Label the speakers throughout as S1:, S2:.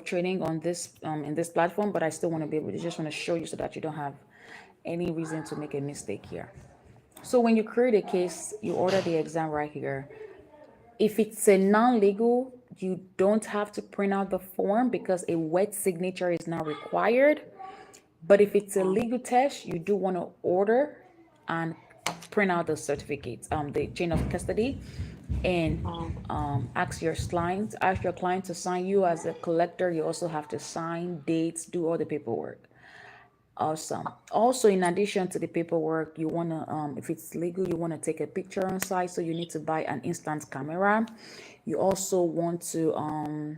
S1: training on this in this platform, but I still want to be able to just want to show you so that you don't have any reason to make a mistake here. So when you create a case, you order the exam right here. If it's a non-legal, you don't have to print out the form because a wet signature is not required. But if it's a legal test, you do want to order and print out the certificates, the chain of custody, and ask your client to sign. You as a collector, you also have to sign dates, do all the paperwork. Awesome. Also, in addition to the paperwork, you want to, if it's legal, you want to take a picture on site. So you need to buy an instant camera. You also want to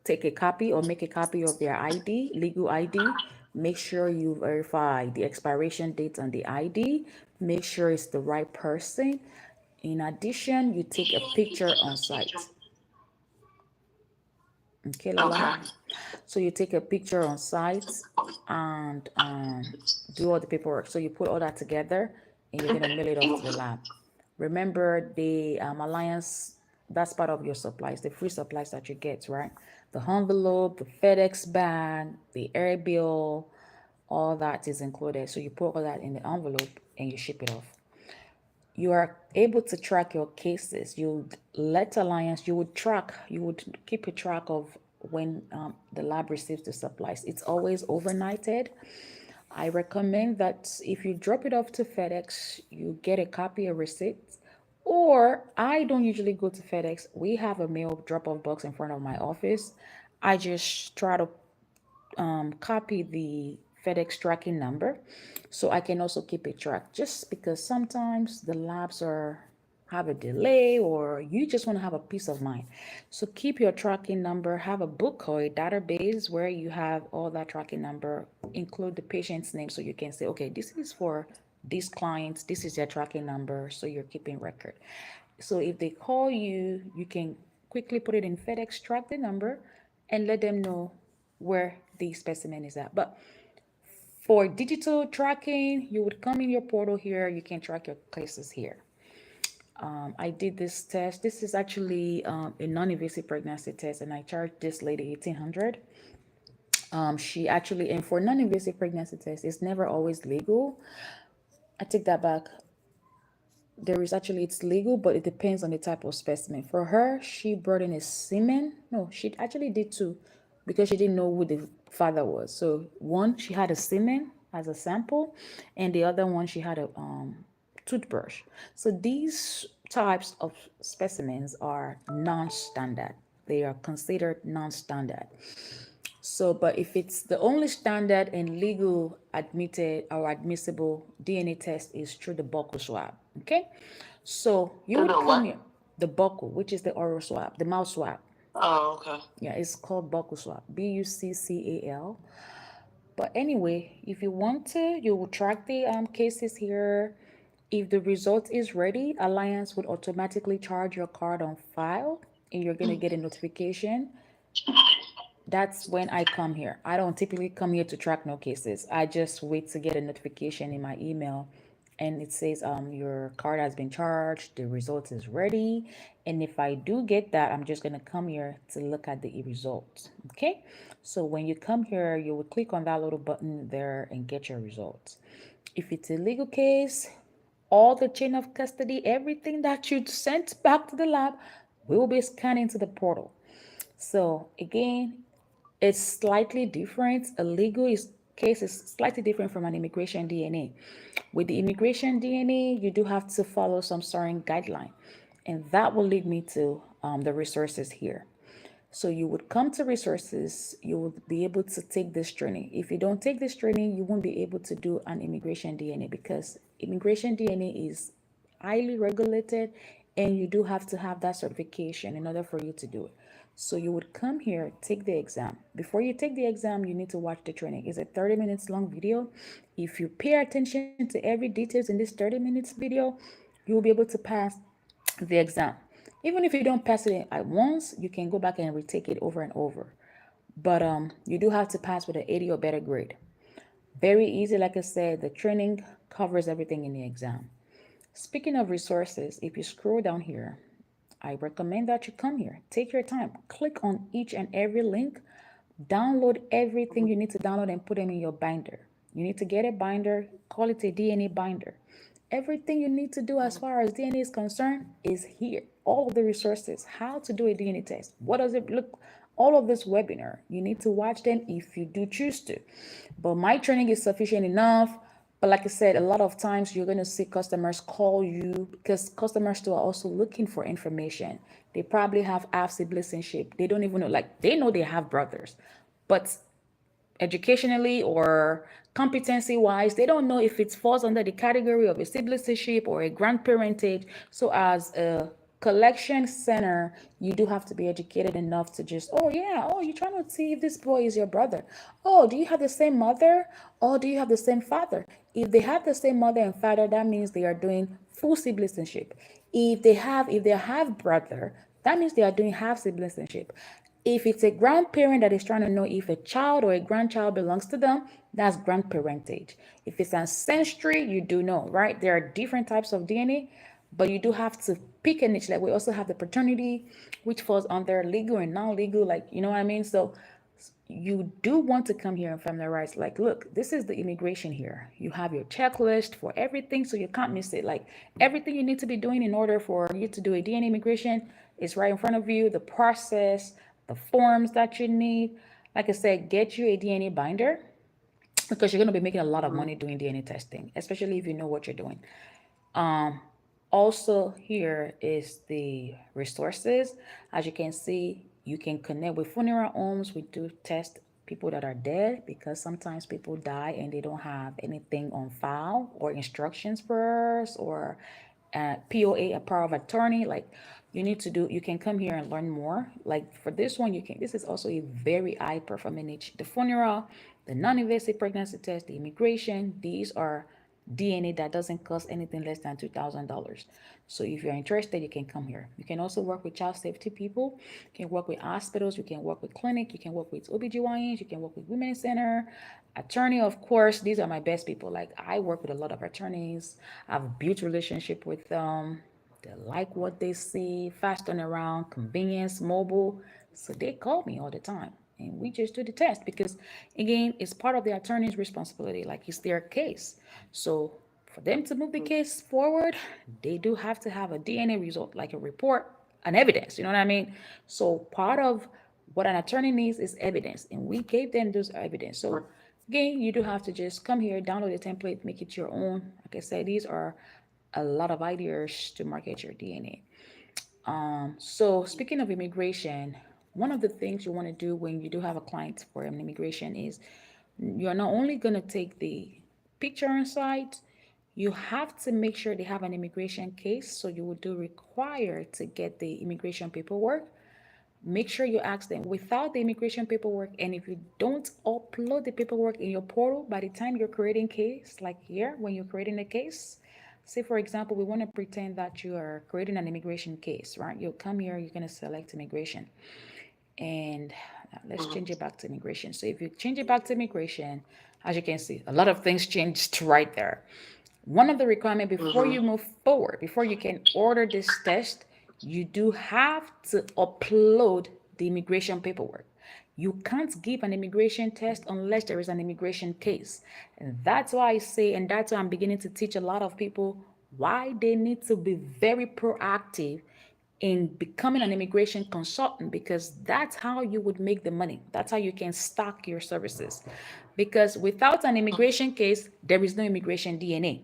S1: take a copy or make a copy of their ID, legal ID. Make sure you verify the expiration date on the ID. Make sure it's the right person. In addition, you take a picture on site. Okay, Lola.
S2: Okay.
S1: So you take a picture on site and do all the paperwork. So you put all that together and you're gonna mail it off to the lab. Remember the Alliance, that's part of your supplies, the free supplies that you get, right? The envelope, the FedEx bag, the air bill, all that is included. So you put all that in the envelope and you ship it off. You are able to track your cases. You let Alliance, you would keep a track of when the lab receives the supplies. It's always overnighted. I recommend that if you drop it off to FedEx, you get a copy of receipt. Or I don't usually go to FedEx. We have a mail drop off box in front of my office. I just try to copy the FedEx tracking number so I can also keep a track, just because sometimes the labs are have a delay or you just want to have a peace of mind. So keep your tracking number, have a book or a database where you have all that tracking number, include the patient's name so you can say, okay, this is for these clients, this is their tracking number, so you're keeping record. So if they call you, you can quickly put it in FedEx, track the number, and let them know where the specimen is at. But for digital tracking, you would come in your portal here. You can track your cases here. I did this test. This is actually a non-invasive pregnancy test, and I charged this lady 1,800. She actually, and for non-invasive pregnancy test, it's never always legal. I take that back. There is actually, it's legal, but it depends on the type of specimen. For her, she brought in a semen. No, she actually did two because she didn't know who the father was. So one, she had a semen as a sample, and the other one, she had a toothbrush. So these types of specimens are non-standard. They are considered non-standard. So, but if it's the only standard and legal admitted or admissible DNA test is through the buccal swab. Okay. So you
S2: Through
S1: would
S2: the
S1: come
S2: what?
S1: here, the buccal, which is the oral swab, the mouth swab.
S2: Oh, okay.
S1: Yeah, it's called buccal swab, Buccal. But anyway, if you want to, you will track the cases here. If the result is ready, Alliance would automatically charge your card on file and you're going to get a notification. That's when I come here. I don't typically come here to track no cases. I just wait to get a notification in my email and it says your card has been charged, the result is ready. And if I do get that, I'm just going to come here to look at the results. Okay? So when you come here, you will click on that little button there and get your results. If it's a legal case, all the chain of custody, everything that you sent back to the lab will be scanned into the portal. So again, it's slightly different. A legal case is slightly different from an immigration DNA. With the immigration DNA, you do have to follow some certain guideline, and that will lead me to the resources here. So you would come to resources, you would be able to take this training. If you don't take this training, you won't be able to do an immigration DNA because immigration DNA is highly regulated and you do have to have that certification in order for you to do it. So you would come here, take the exam. Before you take the exam, you need to watch the training. It's a 30 minutes long video. If you pay attention to every details in this 30 minutes video, you will be able to pass the exam. Even if you don't pass it at once, you can go back and retake it over and over. But you do have to pass with an 80 or better grade. Very easy, like I said, the training covers everything in the exam. Speaking of resources, if you scroll down here, I recommend that you come here. Take your time. Click on each and every link. Download everything you need to download and put them in your binder. You need to get a binder, call it a DNA binder. Everything you need to do as far as DNA is concerned is here. All of the resources, how to do a DNA test, what does it look, all of this webinar. You need to watch them if you do choose to. But my training is sufficient enough. But like I said, a lot of times you're going to see customers call you because customers too are also looking for information. They probably have half citizenship. They don't even know, like they know they have brothers, but educationally or competency wise, they don't know if it falls under the category of a citizenship or a grandparentage. So as a collection center, you do have to be educated enough to just, oh yeah, oh, you're trying to see if this boy is your brother. Oh, do you have the same mother? Or do you have the same father? If they have the same mother and father, that means they are doing full citizenship. If they have brother, that means they are doing half citizenship. If it's a grandparent that is trying to know if a child or a grandchild belongs to them, that's grandparentage. If it's ancestry, you do know, right? There are different types of DNA, but you do have to pick a niche. Like we also have the paternity, which falls under legal and non-legal, like you know what I mean? So you do want to come here and familiarize, like, look, this is the immigration here. You have your checklist for everything, so you can't miss it. Like everything you need to be doing in order for you to do a DNA immigration is right in front of you. The process, the forms that you need. Like I said, get you a DNA binder because you're going to be making a lot of money doing DNA testing, especially if you know what you're doing. Um, Also, here is the resources. As you can see, you can connect with funeral homes. We do test people that are dead because sometimes people die and they don't have anything on file or instructions for us or POA, a power of attorney. Like you need to do, you can come here and learn more. Like for this one, you can, this is also a very high performing niche. The funeral, the non-invasive pregnancy test, the immigration, these are DNA that doesn't cost anything less than $2,000. So if you're interested, you can come here. You can also work with child safety people. You can work with hospitals. You can work with clinic. You can work with OBGYNs. You can work with women's center, attorney. Of course, these are my best people. Like I work with a lot of attorneys. I've built relationship with them. They like what they see, fast turnaround, convenience, mobile. So they call me all the time. And we just do the test because, again, it's part of the attorney's responsibility. Like it's their case. So for them to move the case forward, they do have to have a DNA result, like a report, an evidence. You know what I mean? So part of what an attorney needs is evidence, and we gave them those evidence. So again, you do have to just come here, download the template, make it your own. Like I said, these are a lot of ideas to market your DNA. So speaking of immigration, one of the things you want to do when you do have a client for an immigration is you're not only going to take the picture on site, you have to make sure they have an immigration case. So you would do require to get the immigration paperwork. Make sure you ask them without the immigration paperwork, and if you don't upload the paperwork in your portal by the time you're creating case, like here when you're creating a case, say for example we want to pretend that you are creating an immigration case, right? You'll come here, you're going to select immigration, and let's change it back to immigration. So if you change it back to immigration, as you can see, a lot of things changed right there. One of the requirements before you move forward, before you can order this test, you do have to upload the immigration paperwork. You can't give an immigration test unless there is an immigration case. And that's why I say, and that's why I'm beginning to teach a lot of people why they need to be very proactive in becoming an immigration consultant, because that's how you would make the money. That's how you can stock your services. Because without an immigration case, there is no immigration DNA.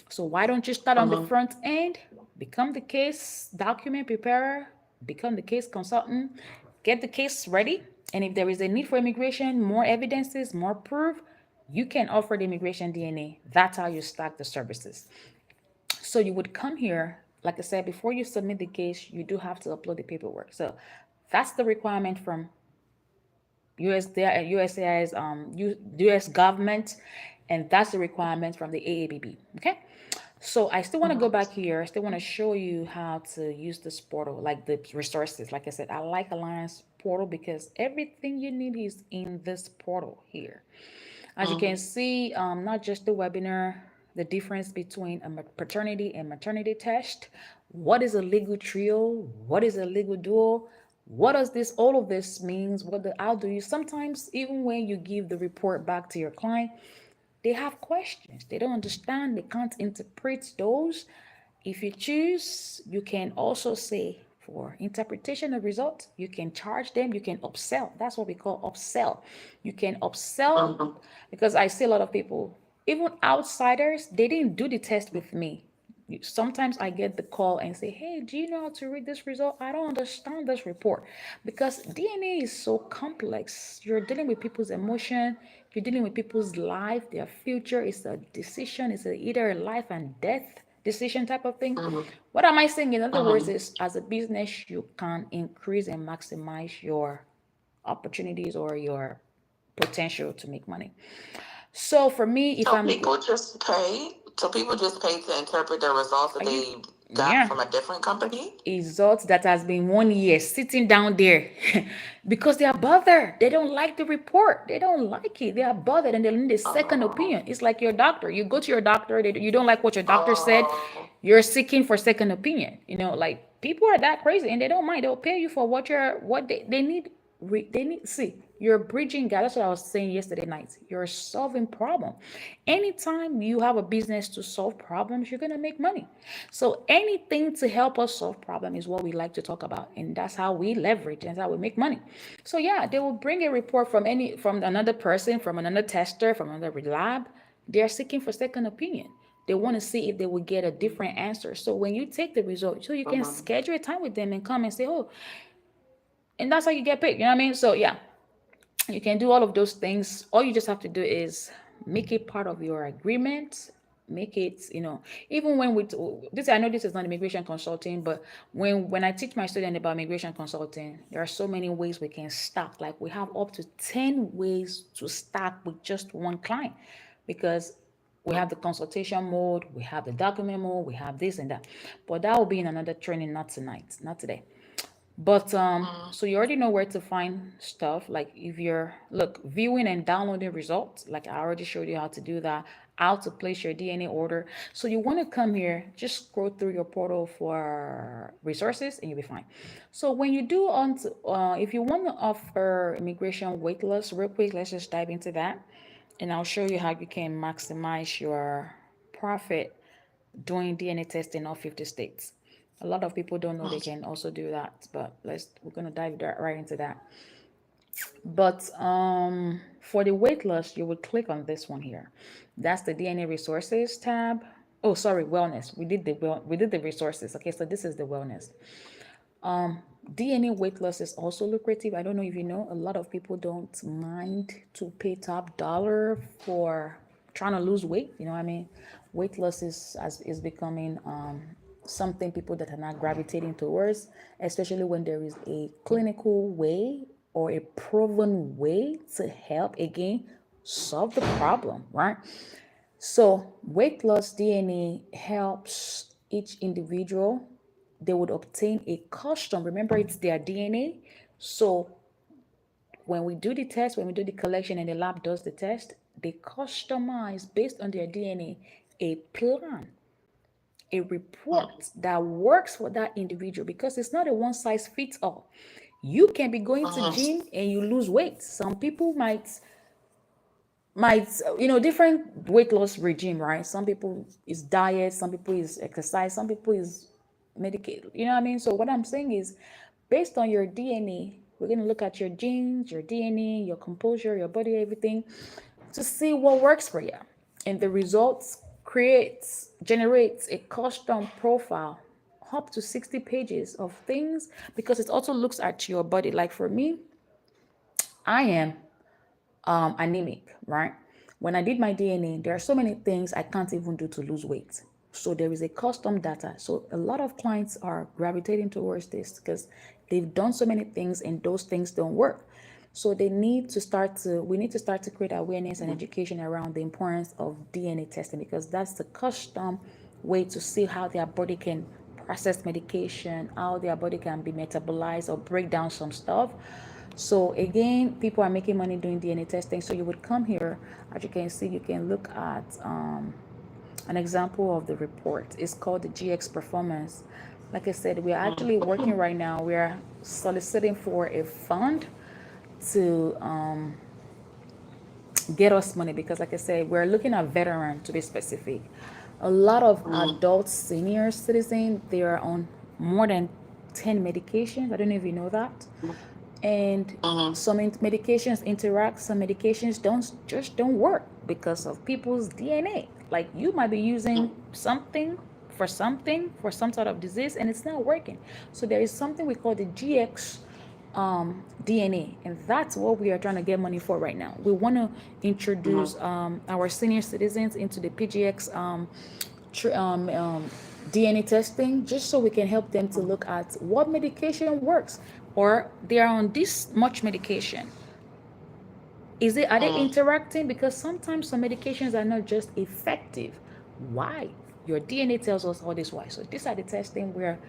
S1: So why don't you start on the front end, become the case document preparer, become the case consultant, get the case ready, and if there is a need for immigration, more evidences, more proof, you can offer the immigration DNA. That's how you stack the services. So you would come here, like I said, before you submit the case, you do have to upload the paperwork. So that's the requirement from USAID's US government, and that's the requirement from the AABB. Okay. So I still want to go back here. I still want to show you how to use this portal, like the resources. Like I said, I like Alliance portal because everything you need is in this portal here. As you can see, not just the webinar, the difference between a paternity and maternity test, What is a legal trio? What is a legal duo? What does this all of this means? How do you sometimes even when you give the report back to your client, they have questions. They don't understand. They can't interpret those. If you choose, you can also say for interpretation of results, you can charge them, you can upsell. That's what we call upsell. You can upsell because I see a lot of people, even outsiders, they didn't do the test with me. Sometimes I get the call and say, hey, do you know how to read this result? I don't understand this report because DNA is so complex. You're dealing with people's emotion, you're dealing with people's life, their future. It's a decision, it's either a life and death decision type of thing. What am I saying? In other words, is as a business, you can increase and maximize your opportunities or your potential to make money. So for me, if I'm
S2: so people just pay to interpret the results that they got
S1: yeah,
S2: from a different company.
S1: results that has been 1 year sitting down there because they are bothered. They don't like the report. They don't like it. They are bothered and they need a second opinion. It's like your doctor. You go to your doctor. You don't like what your doctor said. You're seeking for second opinion. Like people are that crazy and they don't mind. They'll pay you for what they need. They need see you're bridging gap. That's what I was saying yesterday night. You're solving problem. Anytime you have a business to solve problems, you're gonna make money. So anything to help us solve problem is what we like to talk about, and that's how we leverage and that's how we make money. So yeah, they will bring a report from another person, from another tester, from another lab. They're seeking for second opinion. They want to see if they will get a different answer. So when you take the result, so you can schedule a time with them and come and say, oh, and that's how you get paid. You know what I mean? So yeah, you can do all of those things. All you just have to do is make it part of your agreement. Make it, even when we this, I know this is not immigration consulting, but when I teach my student about immigration consulting, there are so many ways we can start. Like we have up to 10 ways to start with just one client, because we have the consultation mode, we have the document mode, we have this and that. But that will be in another training, not tonight, not today. But so you already know where to find stuff. Like if you're viewing and downloading results, like I already showed you how to do that, how to place your DNA order. So you want to come here, just scroll through your portal for resources, and you'll be fine. So when you do if you want to offer immigration wait list, real quick, let's just dive into that, and I'll show you how you can maximize your profit doing DNA testing in all 50 states. A lot of people don't know they can also do that, but we're gonna dive right into that. But for the weight loss, you would click on this one here. That's the DNA resources tab. Oh, sorry, wellness. We did the resources. Okay, so this is the wellness. DNA weight loss is also lucrative. I don't know if you know, a lot of people don't mind to pay top dollar for trying to lose weight. You know what I mean? Weight loss is becoming something people that are not gravitating towards, especially when there is a clinical way or a proven way to help again solve the problem, right? So weight loss DNA helps each individual. They would obtain a custom. Remember, it's their DNA. So when we do the test, when we do the collection and the lab does the test, they customize based on their DNA a plan, a report that works for that individual, because it's not a one size fits all. You can be going to gym and you lose weight. Some people might different weight loss regime, right? Some people is diet, some people is exercise, some people is medicated. You know what I mean? So what I'm saying is, based on your DNA, we're going to look at your genes, your DNA, your composure, your body, everything, to see what works for you. And the results generates a custom profile up to 60 pages of things, because it also looks at your body. Like for me, I am anemic, right? When I did my DNA, there are so many things I can't even do to lose weight. So there is a custom data. So a lot of clients are gravitating towards this because they've done so many things and those things don't work. So we need to start to create awareness and education around the importance of DNA testing, because that's the custom way to see how their body can process medication, how their body can be metabolized or break down some stuff. So again, people are making money doing DNA testing. So you would come here, as you can see, you can look at an example of the report. It's called the GX Performance. Like I said, we're actually working right now. We are soliciting for a fund to get us money because, like I said, we're looking at veteran to be specific. A lot of adult senior citizens, they are on more than 10 medications. I don't know if you know that. And some medications interact, some medications don't work because of people's DNA. Like you might be using something for some sort of disease and it's not working. So there is something we call the GX DNA, and that's what we are trying to get money for right now. We want to introduce our senior citizens into the PGX tr- um, um, DNA testing, just so we can help them to look at what medication works, or they are on this much medication. Are they interacting? Because sometimes some medications are not just effective. Why? Your DNA tells us all this why. So these are the testing we're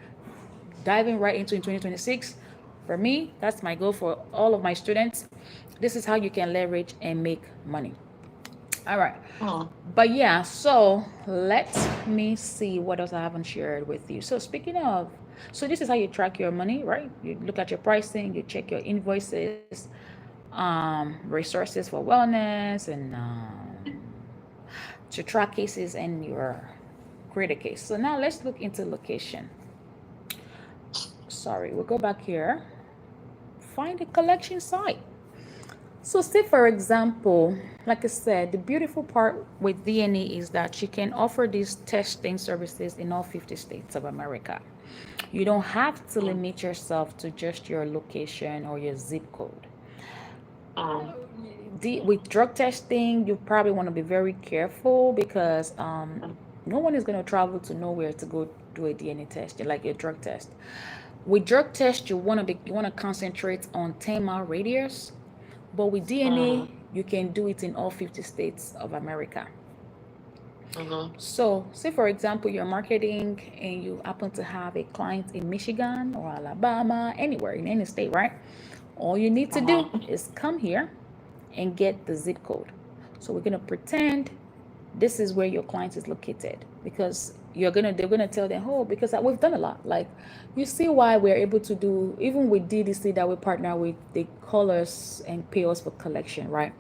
S1: diving right into in 2026. For me, that's my goal for all of my students. This is how you can leverage and make money. All right. But yeah, so let me see what else I haven't shared with you. So speaking of, so this is how you track your money, right? You look at your pricing, you check your invoices, resources for wellness, and to track cases and your create a case. So now let's look into location. Sorry, we'll go back here. Find a collection site. So say for example, like I said, the beautiful part with DNA is that you can offer these testing services in all 50 states of America. You don't have to limit yourself to just your location or your zip code. With drug testing, you probably want to be very careful because no one is going to travel to nowhere to go do a DNA test, like a drug test. With drug test, you want to concentrate on 10-mile radius, but with DNA, you can do it in all 50 states of America. So, say for example, you're marketing and you happen to have a client in Michigan or Alabama, anywhere in any state, right? All you need to do is come here and get the zip code. So we're gonna pretend this is where your client is located, because they're gonna tell them, oh, because we've done a lot. Like, you see why we're able to do, even with DDC that we partner with, they call us and pay us for collection, right?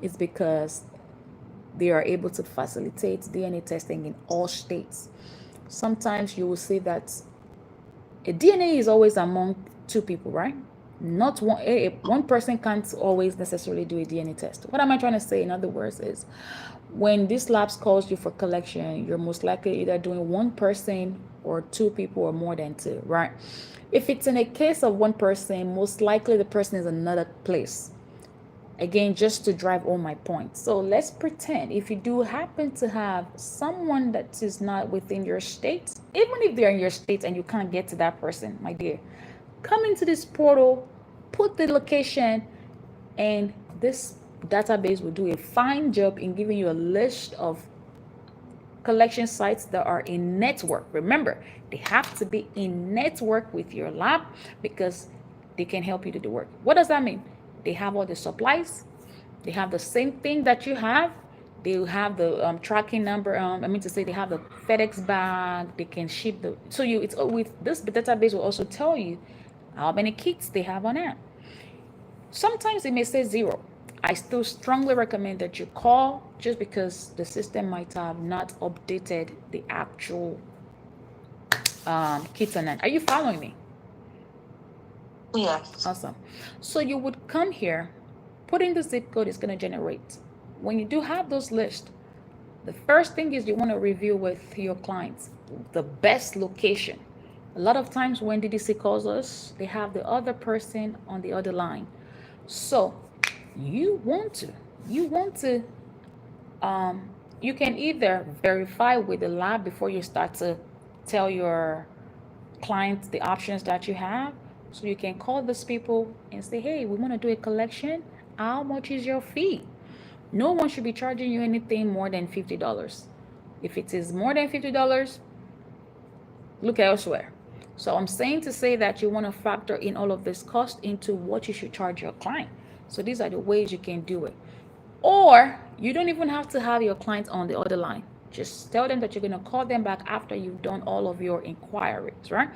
S1: It's because they are able to facilitate DNA testing in all states. Sometimes you will see that a DNA is always among two people, right? Not one person can't always necessarily do a DNA test. What am I trying to say? In other words, is when this labs calls you for collection, you're most likely either doing one person or two people or more than two, right? If it's in a case of one person, most likely the person is another place. Again, just to drive home my point. So let's pretend if you do happen to have someone that is not within your state, even if they're in your state and you can't get to that person, my dear, come into this portal, put the location, and this database will do a fine job in giving you a list of collection sites that are in network. Remember, they have to be in network with your lab because they can help you do the work. What does that mean? They have all the supplies. They have the same thing that you have. They have the tracking number. I mean to say, they have the FedEx bag. They can ship the. So it's with this database will also tell you how many kits they have on hand. Sometimes it may say zero. I still strongly recommend that you call, just because the system might have not updated the actual kits on hand. Are you following me?
S2: Yes.
S1: Awesome. So you would come here, put in the zip code, it's going to generate. When you do have those lists, the first thing is you want to review with your clients the best location. A lot of times when DDC calls us, they have the other person on the other line. So you want to you can either verify with the lab before you start to tell your clients the options that you have. So you can call those people and say, hey, we want to do a collection. How much is your fee? No one should be charging you anything more than $50. If it is more than $50, look elsewhere. So I'm saying to say that you want to factor in all of this cost into what you should charge your client. So these are the ways you can do it. Or you don't even have to have your client on the other line. Just tell them that you're going to call them back after you've done all of your inquiries, right?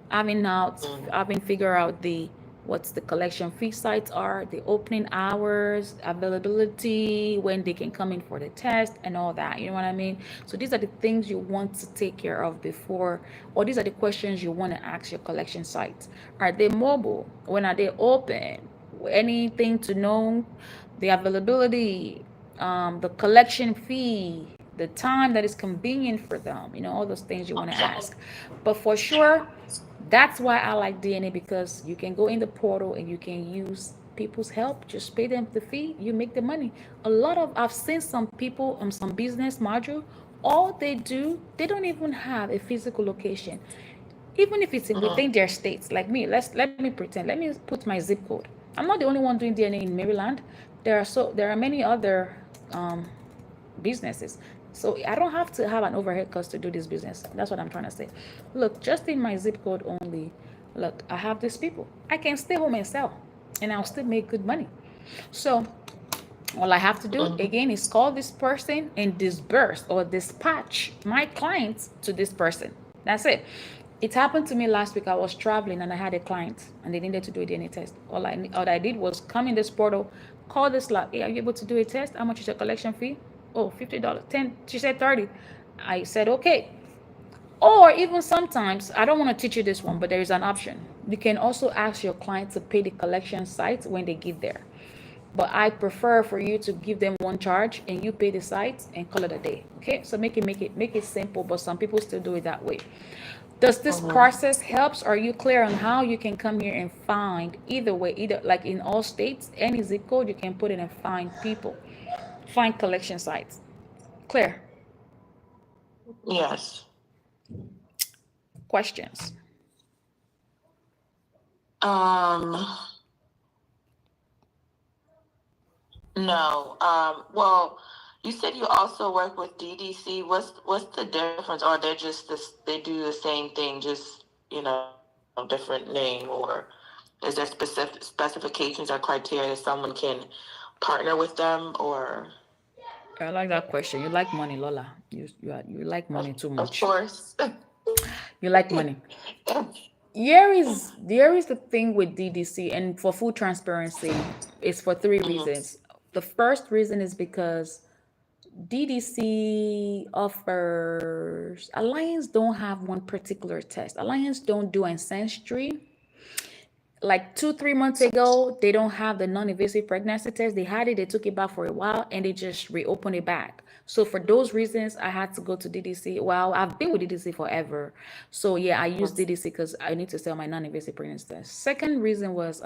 S1: Having now, having figured out the what's the collection fee sites are, the opening hours, availability, when they can come in for the test, and all that. You know what I mean? So these are the things you want to take care of before, or these are the questions you want to ask your collection sites. Are they mobile? When are they open? Anything to know? The availability, the collection fee, the time that is convenient for them, all those things you want to ask. But for sure, that's why I like DNA, because you can go in the portal and you can use people's help. Just pay them the fee, you make the money. I've seen some people on some business module, all they do, they don't even have a physical location, even if it's within their states. Like me, let me pretend, let me put my zip code. I'm not the only one doing DNA in Maryland. There are many other businesses. So I don't have to have an overhead cost to do this business. That's what I'm trying to say. Look, just in my zip code only, look, I have these people. I can stay home and sell, and I'll still make good money. So all I have to do again is call this person and disburse or dispatch my clients to this person. That's it. It happened to me last week. I was traveling and I had a client and they needed to do a DNA test. All I did was come in this portal, call this lab. Hey, are you able to do a test? How much is your collection fee? Oh, $50. 10. She said 30. I said okay. Or even sometimes, I don't want to teach you this one, but there is an option. You can also ask your client to pay the collection site when they get there. But I prefer for you to give them one charge and you pay the site and call it a day. Okay, so make it simple, but some people still do it that way. Does this process helps? Are you clear on how you can come here and find either way, either like in all states, any zip code you can put in and find people, find collection sites? Clear?
S2: Yes.
S1: Questions?
S2: Um, no. Well, you said you also work with DDC. What's the difference? Or they're just this? They do the same thing, just different name, or is there specific specifications or criteria that someone can partner with them, or?
S1: I like that question. You like money, Lola. You like money too
S2: Of
S1: much.
S2: course.
S1: You like money. Here is the thing with DDC, and for full transparency, it's for three reasons. The first reason is because DDC offers Alliance don't have one particular test. Alliance don't do ancestry. Like 2 3 months ago, they don't have the non-invasive pregnancy test. They had it, they took it back for a while, and they just reopened it back. So for those reasons, I had to go to DDC. Well, I've been with DDC forever, so yeah, I use DDC because I need to sell my non-invasive pregnancy test. Second reason was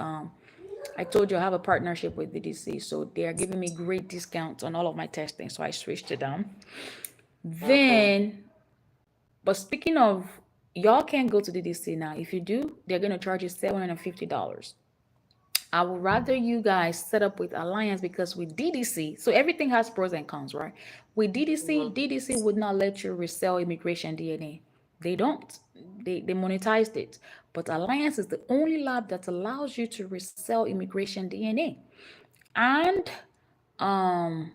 S1: I told you I have a partnership with DDC, so they are giving me great discounts on all of my testing, so I switched to them.
S2: Okay.
S1: Then, but speaking of, y'all can't go to DDC now. If you do, they're gonna charge you $750. I would rather you guys set up with Alliance, because with DDC, so everything has pros and cons, right? With DDC would not let you resell immigration DNA. They don't. They monetized it. But Alliance is the only lab that allows you to resell immigration DNA. And um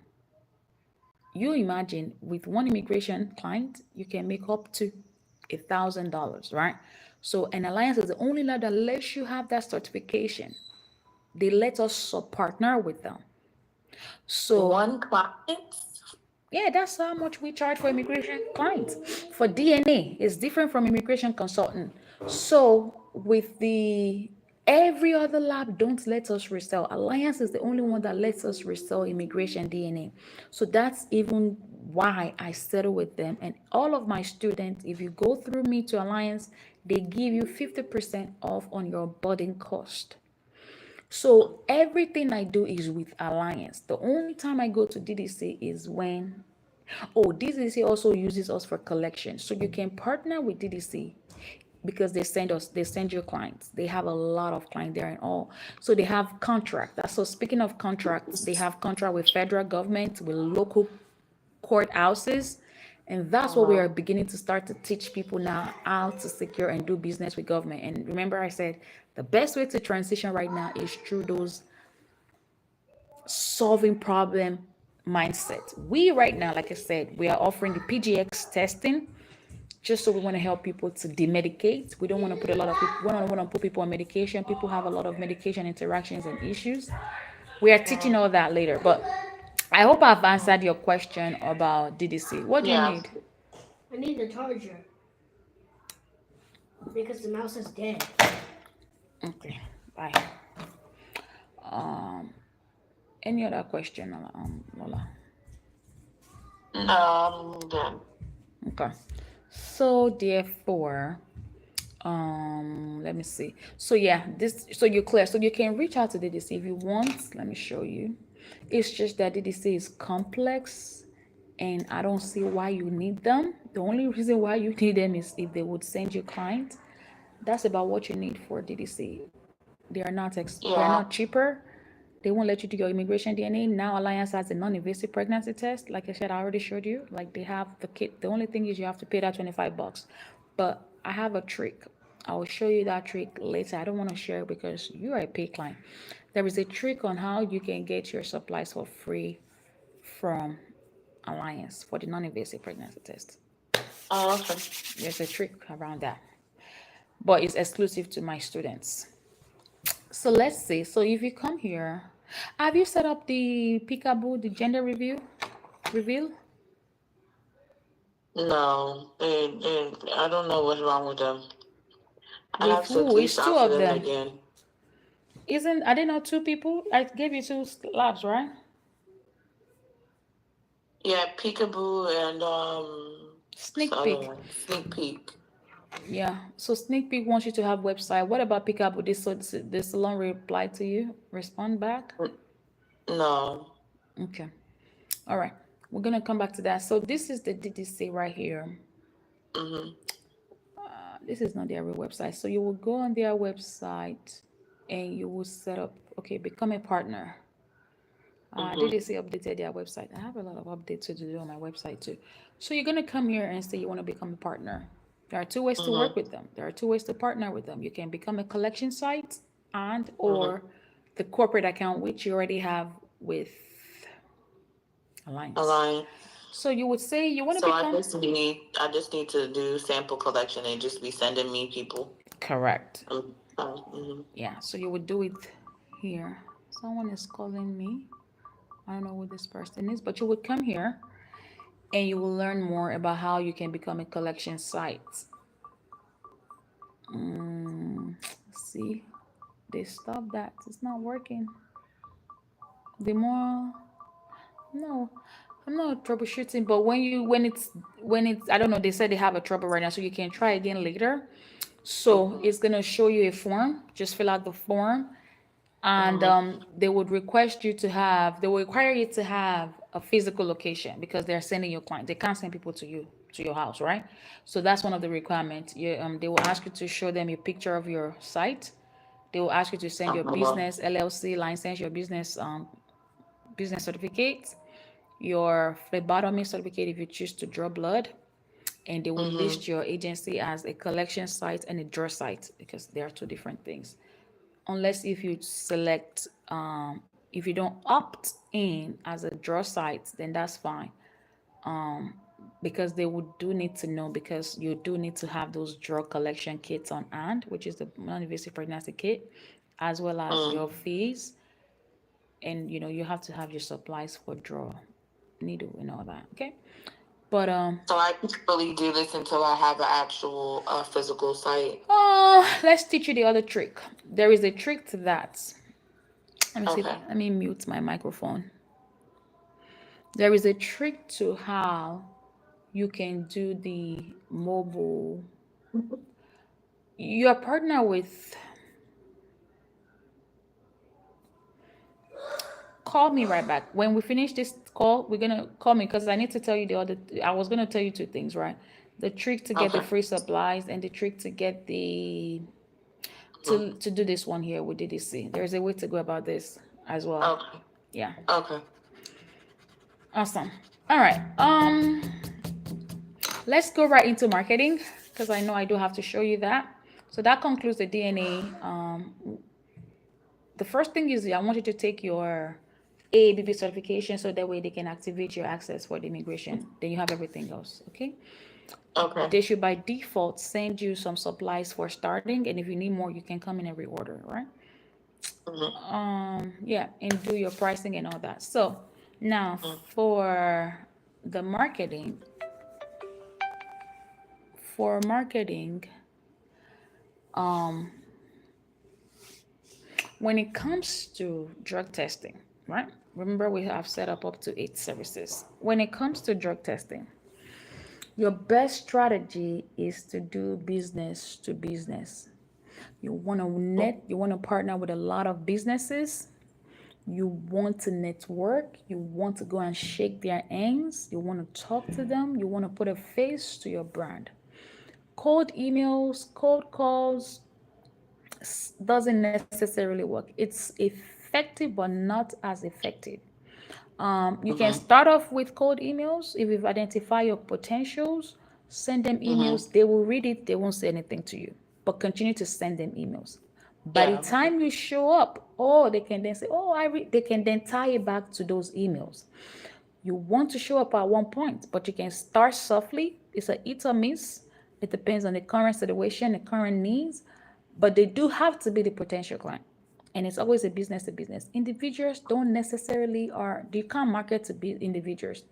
S1: you imagine, with one immigration client, you can make up to $1,000, right? So an Alliance is the only lab that lets you have that certification. They let us partner with them. So
S2: One client.
S1: yeah, that's how much we charge for immigration clients. For DNA, it's different from immigration consultant. So with the every other lab don't let us resell. Alliance is the only one that lets us resell immigration DNA. So that's even why I settle with them. And all of my students, if you go through me to Alliance, they give you 50% off on your boarding cost. So everything I do is with Alliance. The only time I go to DDC is when, oh, DDC also uses us for collection. So you can partner with DDC because they send you clients. They have a lot of clients there and all. So they have contract. So speaking of contracts, they have contract with federal government, with local courthouses. And that's what we are beginning to start to teach people now, how to secure and do business with government. And remember, I said the best way to transition right now is through those solving problem mindset. We right now, like I said, we are offering the PGX testing just so we want to help people to demedicate. We don't want to put a lot of people, we don't want to put people on medication. People have a lot of medication interactions and issues. We are teaching all that later, but I hope I've answered your question about DDC. What do you
S2: Yeah.
S1: need?
S3: I need the charger because the mouse is dead.
S1: Okay, bye. Um, any other question, Lola?
S2: Good.
S1: Okay. So therefore, let me see. So yeah, this so you're clear. So you can reach out to DDC if you want. Let me show you. It's just that DDC is complex and I don't see why you need them. The only reason why you need them is if they would send you clients. That's about what you need for DDC. They are
S2: Yeah.
S1: not cheaper. They won't let you do your immigration DNA. Now Alliance has a non-invasive pregnancy test. Like I said, I already showed you. Like they have the kit. The only thing is you have to pay that $25. But I have a trick. I will show you that trick later. I don't want to share it because you are a pay client. There is a trick on how you can get your supplies for free from Alliance for the non-invasive pregnancy test.
S2: Oh, okay.
S1: There's a trick around that, but it's exclusive to my students. So let's see. So if you come here, have you set up the peekaboo, the gender reveal?
S2: No, I don't know what's wrong with them. I
S1: With
S2: have to
S1: who?
S2: reach
S1: It's two
S2: out to
S1: of
S2: them
S1: them.
S2: again.
S1: Isn't I didn't know two people? I gave you two labs, right?
S2: Yeah, Peekaboo and what's the
S1: Sneak
S2: other
S1: peek.
S2: one? Sneak Peek.
S1: Yeah. So sneak peek wants you to have website. What about peekaboo? This salon reply to you, respond back.
S2: No.
S1: Okay. All right. We're gonna come back to that. So this is the DDC right here.
S2: Mhm.
S1: This is not their real website. So you will go on their website and you will set up, okay, become a partner. Did
S2: Mhm.
S1: they say updated their website? I have a lot of updates to do on my website too. So you're gonna come here and say you want to become a partner. There are two ways to work
S2: Mhm.
S1: with them. There are two ways to partner with them. You can become a collection site and
S2: Mhm.
S1: or the corporate account which you already have with Alliance.
S2: Alliance.
S1: So you would say you want to
S2: So
S1: become
S2: I just need to do sample collection and just be sending me people.
S1: correct.
S2: Mhm.
S1: Yeah, so you would do it here. Someone is calling me. I don't know who this person is, but you would come here and you will learn more about how you can become a collection site. See, they stopped that. It's not working. The more, no, I'm not troubleshooting, but when it's I don't know, they said they have a trouble right now, so you can try again later. So
S2: Mhm.
S1: it's gonna show you a form. Just fill out the form and
S2: Mhm.
S1: they will require you to have a physical location because they're sending your client. They can't send people to your house, right? So that's one of the requirements. They will ask you to show them a picture of your site. They will ask you to send your
S2: Mhm.
S1: business LLC license, your business certificate, your phlebotomy certificate if you choose to draw blood, and they will
S2: Mhm.
S1: list your agency as a collection site and a draw site because they are two different things. Unless if you select if you don't opt in as a draw site, then that's fine, because they would do need to know, because you do need to have those draw collection kits on hand, which is the non-invasive pregnancy kit, as well as
S2: Mhm.
S1: your fees, and you have to have your supplies for draw needle and all that. Okay, but
S2: So I can't really do this until I have an actual physical site.
S1: let's teach you the other trick. There is a trick to that. Let me see.
S2: Okay.
S1: Let me mute my microphone. There is a trick to how you can do the mobile. Your partner with. Call me right back. When we finish this call, we're gonna call me because I need to tell you the other. I was gonna tell you two things, right? The trick to get the
S2: Okay.
S1: free supplies and the trick to get the
S2: Mhm.
S1: to do this one here with DDC. There's a way to go about this as well.
S2: Okay.
S1: Yeah.
S2: Okay.
S1: Awesome. All right. Let's go right into marketing because I know I do have to show you that. So that concludes the DNA. The first thing is I want you to take your AABB certification, so that way they can activate your access for the immigration. Then you have everything else. Okay.
S2: Okay.
S1: They should by default send you some supplies for starting, and if you need more, you can come in and reorder, right?
S2: Mm-hmm.
S1: Yeah, and do your pricing and all that. So now for the marketing, for marketing, when it comes to drug testing, right? Remember, we have set up to 8 services. When it comes to drug testing, your best strategy is to do business to business. You want to partner with a lot of businesses. You want to network. You want to go and shake their hands. You want to talk to them. You want to put a face to your brand. Cold emails, cold calls doesn't necessarily work. It's effective, but not as effective. You can
S2: Mm-hmm.
S1: start off with cold emails. If you've identified your potentials, send them
S2: Mm-hmm.
S1: emails. They will read it, they won't say anything to you, but continue to send them emails. By the
S2: Yeah.
S1: time you show up, oh, they can then say, oh, they can then tie it back to those emails. You want to show up at one point, but you can start softly. It's a hit or miss. It depends on the current situation, the current needs, but they do have to be the potential client. And it's always a business to business. Individuals don't necessarily are, you can't market to be individuals.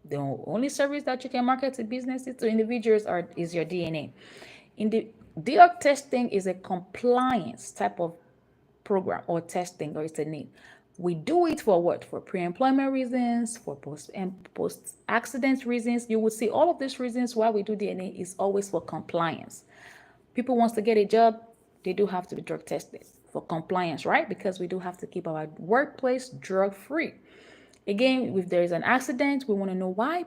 S1: The only service that you can market to businesses to individuals is your DNA. In the drug testing is a compliance type of program or testing, or it's a name. We do it for what? For pre-employment reasons, for post accident reasons. You will see all of these reasons why we do DNA is always for compliance. People wants to get a job, they do have to be drug tested for compliance, right? Because we do have to keep our workplace drug free. Again, if there is an accident, we want to know why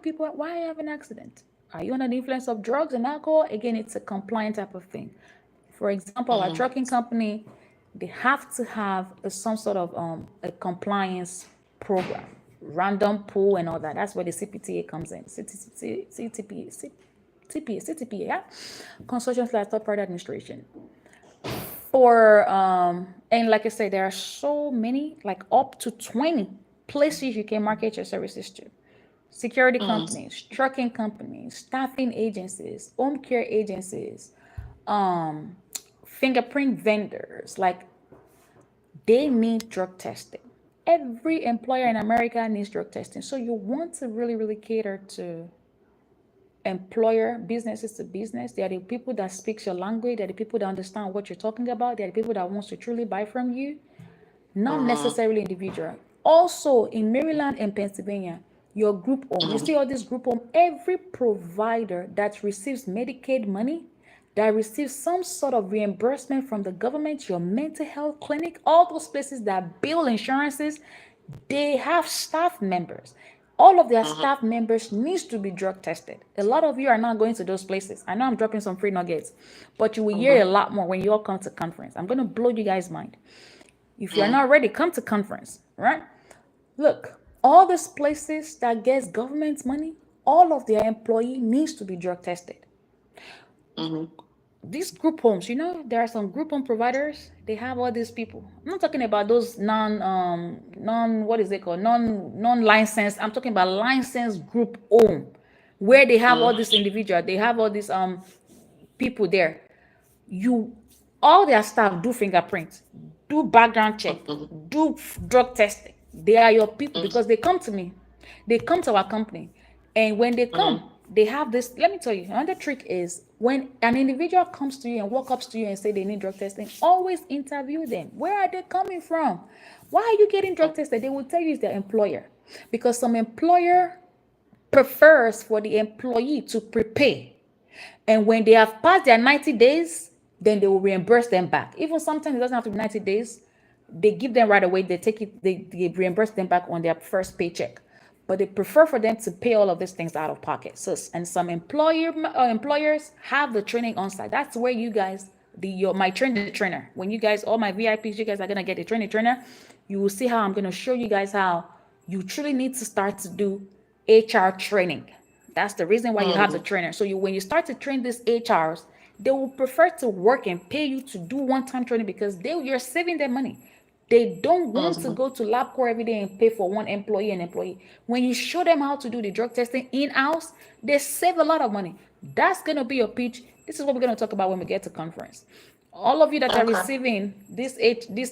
S1: have an accident. Are you under the influence of drugs and alcohol? Again, it's a compliant type of thing. For example, our
S2: Mm-hmm.
S1: trucking company, they have to have some sort of a compliance program, random pool and all that. That's where the CPTA comes in. CTPA, yeah, consortium slash third party administration. For and like I said, there are so many, like up to 20 places you can market your services to. Security
S2: Mm-hmm.
S1: companies, trucking companies, staffing agencies, home care agencies, um, fingerprint vendors, like they need drug testing. Every employer in America needs drug testing. So you want to really, really cater to employer, businesses to business. They are the people that speaks your language. They're the people that understand what you're talking about. They're the people that wants to truly buy from you, not
S2: Mm-hmm.
S1: necessarily individual. Also in Maryland and Pennsylvania, your group home. You see all this group home. Every provider that receives Medicaid money, that receives some sort of reimbursement from the government, your mental health clinic, all those places that bill insurances, they have staff members. All of their
S2: Mm-hmm.
S1: staff members needs to be drug tested. A lot of you are not going to those places. I know I'm dropping some free nuggets, but you will hear a
S2: Mm-hmm.
S1: lot more when you all come to conference. I'm going to blow you guys' mind. If you're not ready, come to conference, right? Look, all these places that gets government money, all of their employee needs to be drug tested.
S2: Mm-hmm.
S1: These group homes, there are some group home providers. They have all these people. I'm not talking about those non what is it called, non licensed. I'm talking about licensed group home, where they have all this individual. They have all these people there. You All their staff do fingerprints, do background check,
S2: Mm-hmm.
S1: do drug testing. They are your people because they come to me, they come to our company, and when they come,
S2: Mm-hmm.
S1: they have this. Let me tell you, another trick is when an individual comes to you and walk up to you and say they need drug testing, always interview them. Where are they coming from? Why are you getting drug tested? They will tell you it's their employer, because some employer prefers for the employee to prepay, and when they have passed their 90 days, then they will reimburse them back. Even sometimes it doesn't have to be 90 days. They give them right away. They take it, they reimburse them back on their first paycheck. But they prefer for them to pay all of these things out of pocket. So, and some employers have the training on site. That's where you guys, my train the trainer. When you guys, all my VIPs, you guys are gonna get a trainer. You will see how I'm gonna show you guys how you truly need to start to do HR training. That's the reason why you have the
S2: Mm-hmm.
S1: trainer. So when you start to train these HRs, they will prefer to work and pay you to do one-time training, because you're saving them money. They don't want to go to LabCorp every day and pay for one employee and employee. When you show them how to do the drug testing in-house, they save a lot of money. That's going to be your pitch. This is what we're going to talk about when we get to conference. All of you that are
S2: Okay.
S1: receiving this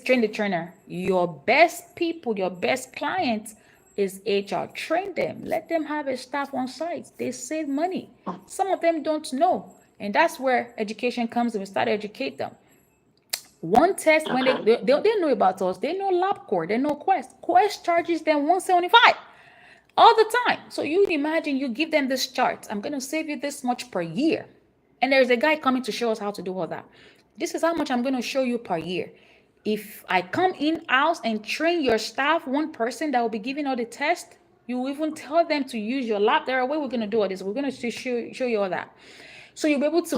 S1: train the trainer, your best people, your best clients is HR. Train them. Let them have a staff on site. They save money. Some of them don't know. And that's where education comes in. We start to educate them. One test when
S2: Okay.
S1: they know about us, they know LabCorp, they know Quest. Quest charges them 175 all the time. So you imagine you give them this chart. I'm gonna save you this much per year. And there's a guy coming to show us how to do all that. This is how much I'm gonna show you per year. If I come in house and train your staff, one person that will be giving all the tests, you even tell them to use your lab. There are way we're gonna do all this. We're gonna show you all that. So you'll be able to,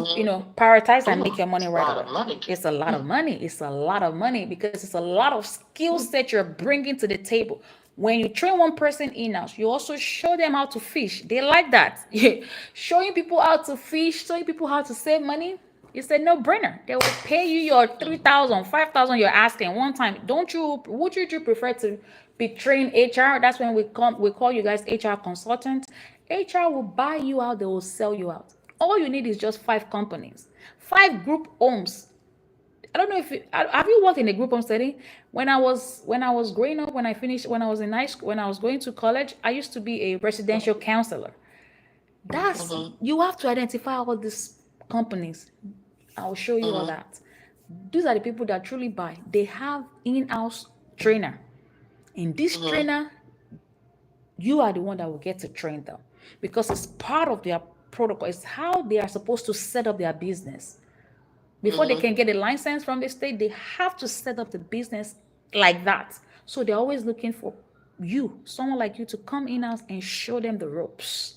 S1: prioritize and make your money
S2: It's a
S1: right
S2: lot
S1: away.
S2: of money.
S1: It's a lot of money. It's a lot of money because it's a lot of skill set you're bringing to the table. When you train one person in-house, you also show them how to fish. They like that. Showing people how to fish, showing people how to save money, it's a no-brainer. They will pay you your 3,000, 5,000 you're asking one time. Would you prefer to be trained HR? That's when we call you guys HR consultants. HR will buy you out, they will sell you out. All you need is just 5 companies, 5 group homes. I don't know if have you worked in a group home setting? When I was growing up, when I was in high school, when I was going to college, I used to be a residential counselor. That's You have to identify all these companies. I'll show you all that. These are the people that truly buy. They have in-house trainer. And this trainer, you are the one that will get to train them because it's part of their protocol. It's how they are supposed to set up their business. Before they can get a license from the state, they have to set up the business like that. So they're always looking for someone like you, to come in house and show them the ropes.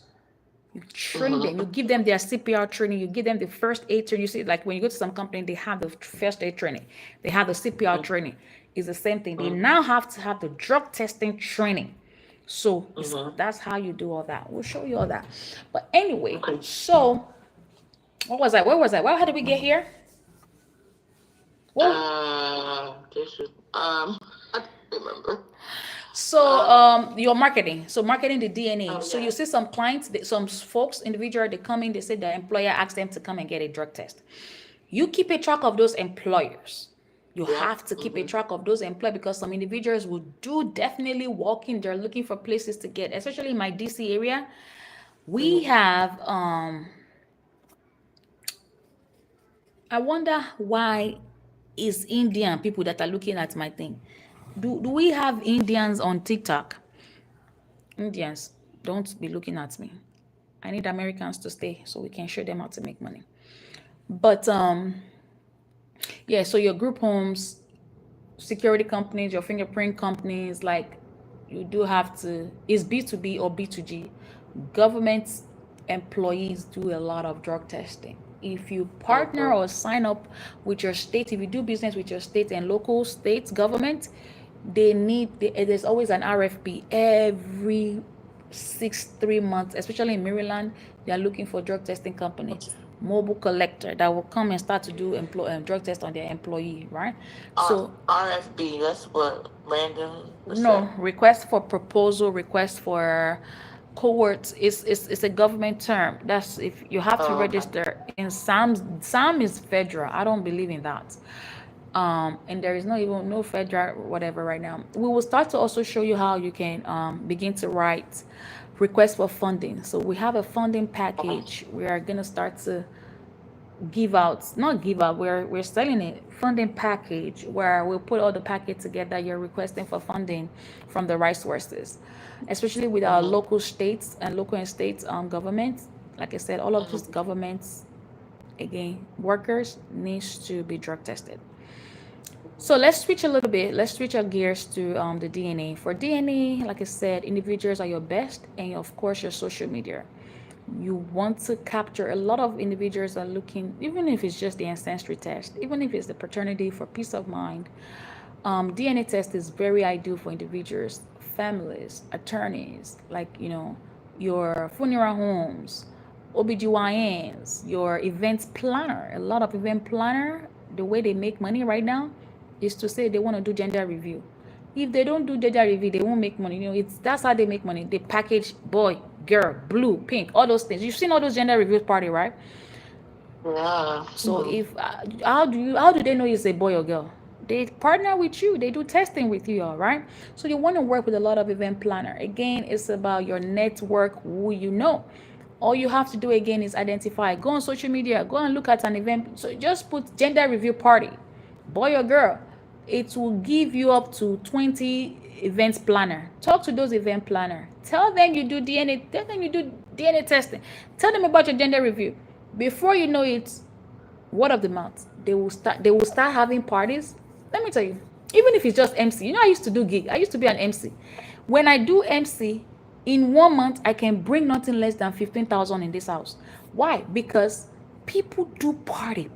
S1: You train them, you give them their CPR training, you give them the first aid training. You see, like when you go to some company, they have the first aid training, they have the CPR training. It's the same thing. They now have to have the drug testing training. So that's how you do all that. We'll show you all that. But anyway, so what was I? Where was I? Well, how did we get here?
S2: This is I don't remember.
S1: So your marketing. So marketing the DNA. So
S2: yeah.
S1: you see some clients, some folks, individual, they come in, they say their employer asked them to come and get a drug test. You keep a track of those employers. You have to keep a track of those employers because some individuals will definitely walk in. They're looking for places to get, especially in my DC area. We have I wonder why is Indian people that are looking at my thing. Do we have Indians on TikTok? Indians, don't be looking at me. I need Americans to stay so we can show them how to make money. But yeah, so your group homes, security companies, your fingerprint companies, like you do have to, is B2B or B2G. Government employees do a lot of drug testing. If you partner or sign up with your state, if you do business with your state and local state government, there's always an RFP every 3 months, especially in Maryland. They are looking for drug testing company, mobile collector that will come and start to do drug test on their employee, right? So
S2: RFB, that's what random.
S1: no, request for proposal, request for cohorts is a government term. That's if you have to register in SAM is federal. I don't believe in that. And there is no federal whatever right now. We will start to also show you how you can begin to write request for funding. So we have a funding package. We are gonna start to not give out, we're selling a funding package where we'll put all the package together you're requesting for funding from the right sources, especially with our local states and state governments. Like I said, all of these governments, again, workers needs to be drug tested. So let's switch a little bit. Let's switch our gears to the DNA. For DNA, like I said, individuals are your best, and of course your social media. You want to capture a lot of individuals are looking, even if it's just the ancestry test, even if it's the paternity for peace of mind. DNA test is very ideal for individuals, families, attorneys, like your funeral homes, OBGYNs, your events planner. A lot of event planner, the way they make money right now, is to say they want to do gender review. If they don't do gender review, they won't make money. That's how they make money. They package boy, girl, blue, pink, all those things. You've seen all those gender review party, right?
S2: Yeah.
S1: So if how do they know it's a boy or girl? They partner with you. They do testing with you, all right? So you want to work with a lot of event planner. Again, it's about your network, who you know. All you have to do again is identify. Go on social media. Go and look at an event. So just put gender review party, boy or girl. It will give you up to 20 event planner. Talk to those event planner. Tell them you do DNA. Tell them you do DNA testing. Tell them about your gender review. Before you know it, word of the mouth, they will start having parties. Let me tell you, even if it's just MC. I used to do gig. I used to be an MC. When I do MC, in 1 month I can bring nothing less than 15,000 in this house. Why? Because people do party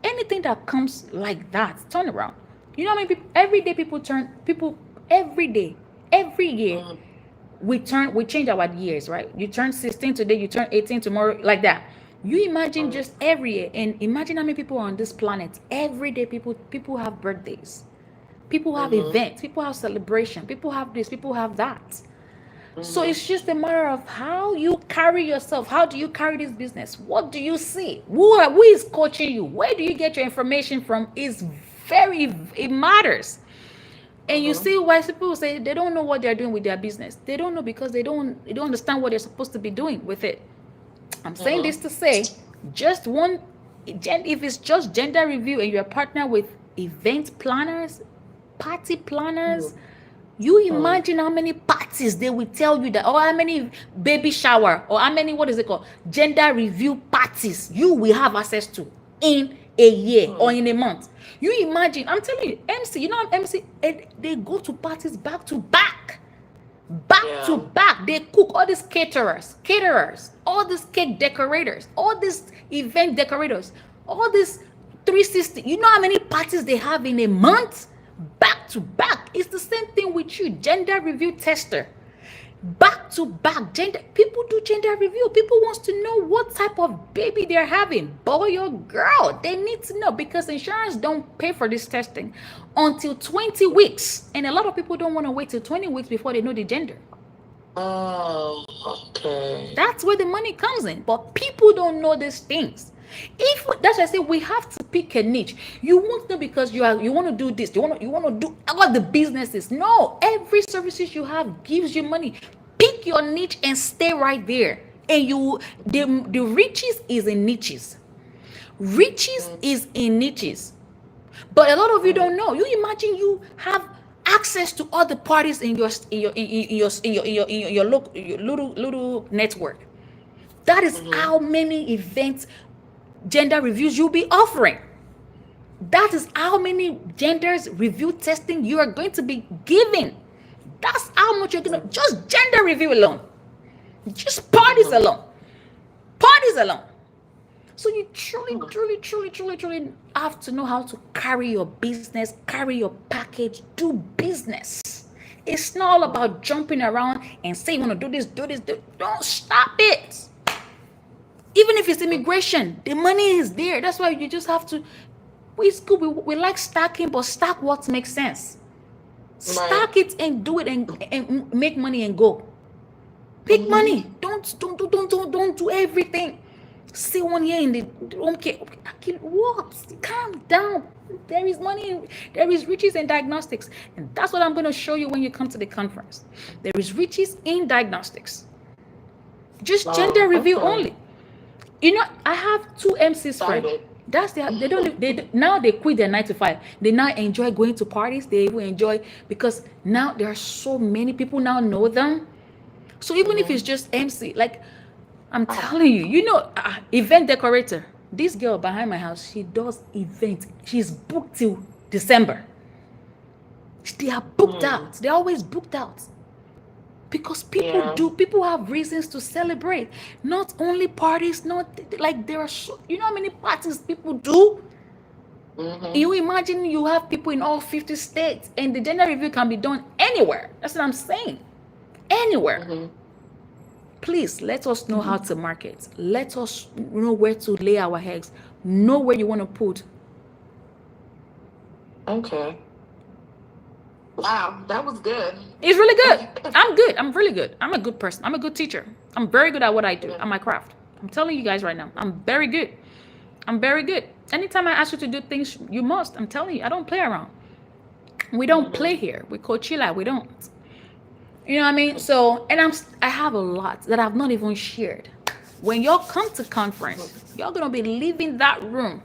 S1: anything that comes like that, turn around. How many people every day, people every day, every year, we change our years, right? You turn 16 today, you turn 18 tomorrow, like that. You imagine just every year, and imagine how many people are on this planet every day. People have birthdays, people have events, people have celebration, people have this, people have that. So it's just a matter of how you carry yourself. How do you carry this business? What do you see? Who is coaching you? Where do you get your information from? It matters. And you see why people say they don't know what they're doing with their business. They don't know because they don't understand what they're supposed to be doing with it. I'm saying this to say, just one, if it's just gender review and you're a partner with event planners, party planners, you imagine how many parties they will tell you that, or how many baby shower, or how many, what is it called, gender review parties you will have access to in a year or in a month. You imagine, I'm telling you, MC, MC, they go to parties back to back. To back. They cook. All these caterers, all these cake decorators, all these event decorators, all these 360. You know how many parties they have in a month? Back to back. It's the same thing with you, gender review tester. Back to back. People do gender review. People wants to know what type of baby they're having, boy or girl. They need to know, because insurance don't pay for this testing until 20 weeks. And a lot of people don't want to wait till 20 weeks before they know the gender.
S2: Oh, okay.
S1: That's where the money comes in. But people don't know these things. That's why I say we have to pick a niche. You won't know because you want to do this. You want to do all the businesses. No, every services you have gives you money. Pick your niche and stay right there. And the riches is in niches. Riches is in niches. But a lot of you don't know. You imagine you have access to all the parties in your little network. That is how many events, gender reviews you'll be offering. That is how many genders review testing you are going to be giving. That's how much you're going to, just gender review alone. Just parties alone. So you truly have to know how to carry your business, carry your package, do business. It's not all about jumping around and saying you want to do this. Don't stop it. Even if it's immigration, the money is there. That's why you just have to. It's good. We like stacking, but stack what makes sense. Stack it and do it and make money and go. Make money. Don't do everything. See one here in the okay. What? Calm down. There is money. There is riches in diagnostics, and that's what I'm going to show you when you come to the conference. There is riches in diagnostics. Just gender review only. I have 2 MCs friends. That's now they quit their 9 to 5. They now enjoy going to parties. They even enjoy, because now there are so many people now know them. So even if it's just MC, like I'm telling you, event decorator. This girl behind my house, she does events. She's booked till December. They are booked out. They're always booked out. Because people have reasons to celebrate. Not only parties, not like there are you know how many parties people do? You imagine you have people in all 50 states, and the gender review can be done anywhere. That's what I'm saying. Anywhere. Please let us know how to market. Let us know where to lay our eggs. Know where you want to put
S2: Okay. Wow, that was good.
S1: It's really good. I'm good. I'm really good. I'm a good person. I'm a good teacher. I'm very good at what I do, at my craft. I'm telling you guys right now, I'm very good. I'm very good. Anytime I ask you to do things, you must. I'm telling you, I don't play around. We don't play here. We Coachella. We don't. You know what I mean? So, and I have a lot that I've not even shared. When y'all come to conference, y'all gonna be leaving that room.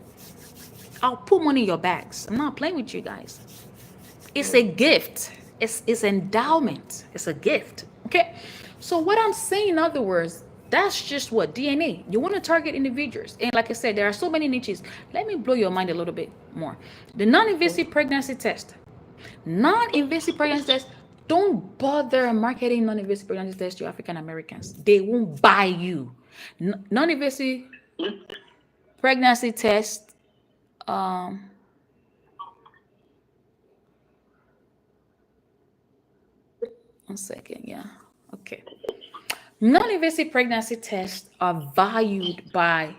S1: I'll put money in your bags. I'm not playing with you guys. It's a gift. It's endowment. It's a gift. Okay. So what I'm saying, in other words, that's just what DNA. You want to target individuals, and like I said, there are so many niches. Let me blow your mind a little bit more. The non-invasive pregnancy test. Non-invasive pregnancy test. Don't bother marketing non-invasive pregnancy test to African Americans. They won't buy you. Non-invasive pregnancy test. Um, 1 second. Yeah. Okay. Non-invasive pregnancy tests are valued by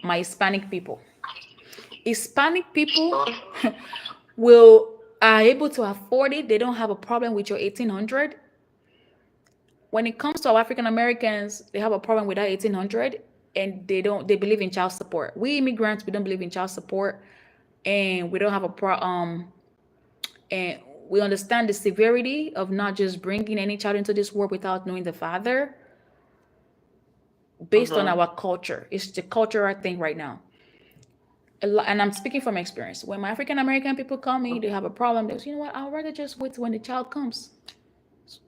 S1: my Hispanic people. Hispanic people will are able to afford it. They don't have a problem with your 1800. When it comes to our African Americans, they have a problem with that 1800, and they believe in child support. We immigrants, we don't believe in child support, and we don't have a and we understand the severity of not just bringing any child into this world without knowing the father, based on our culture. It's the cultural thing right now. And I'm speaking from experience. When my African American people call me, they have a problem. They say, you know what? I'd rather just wait when the child comes.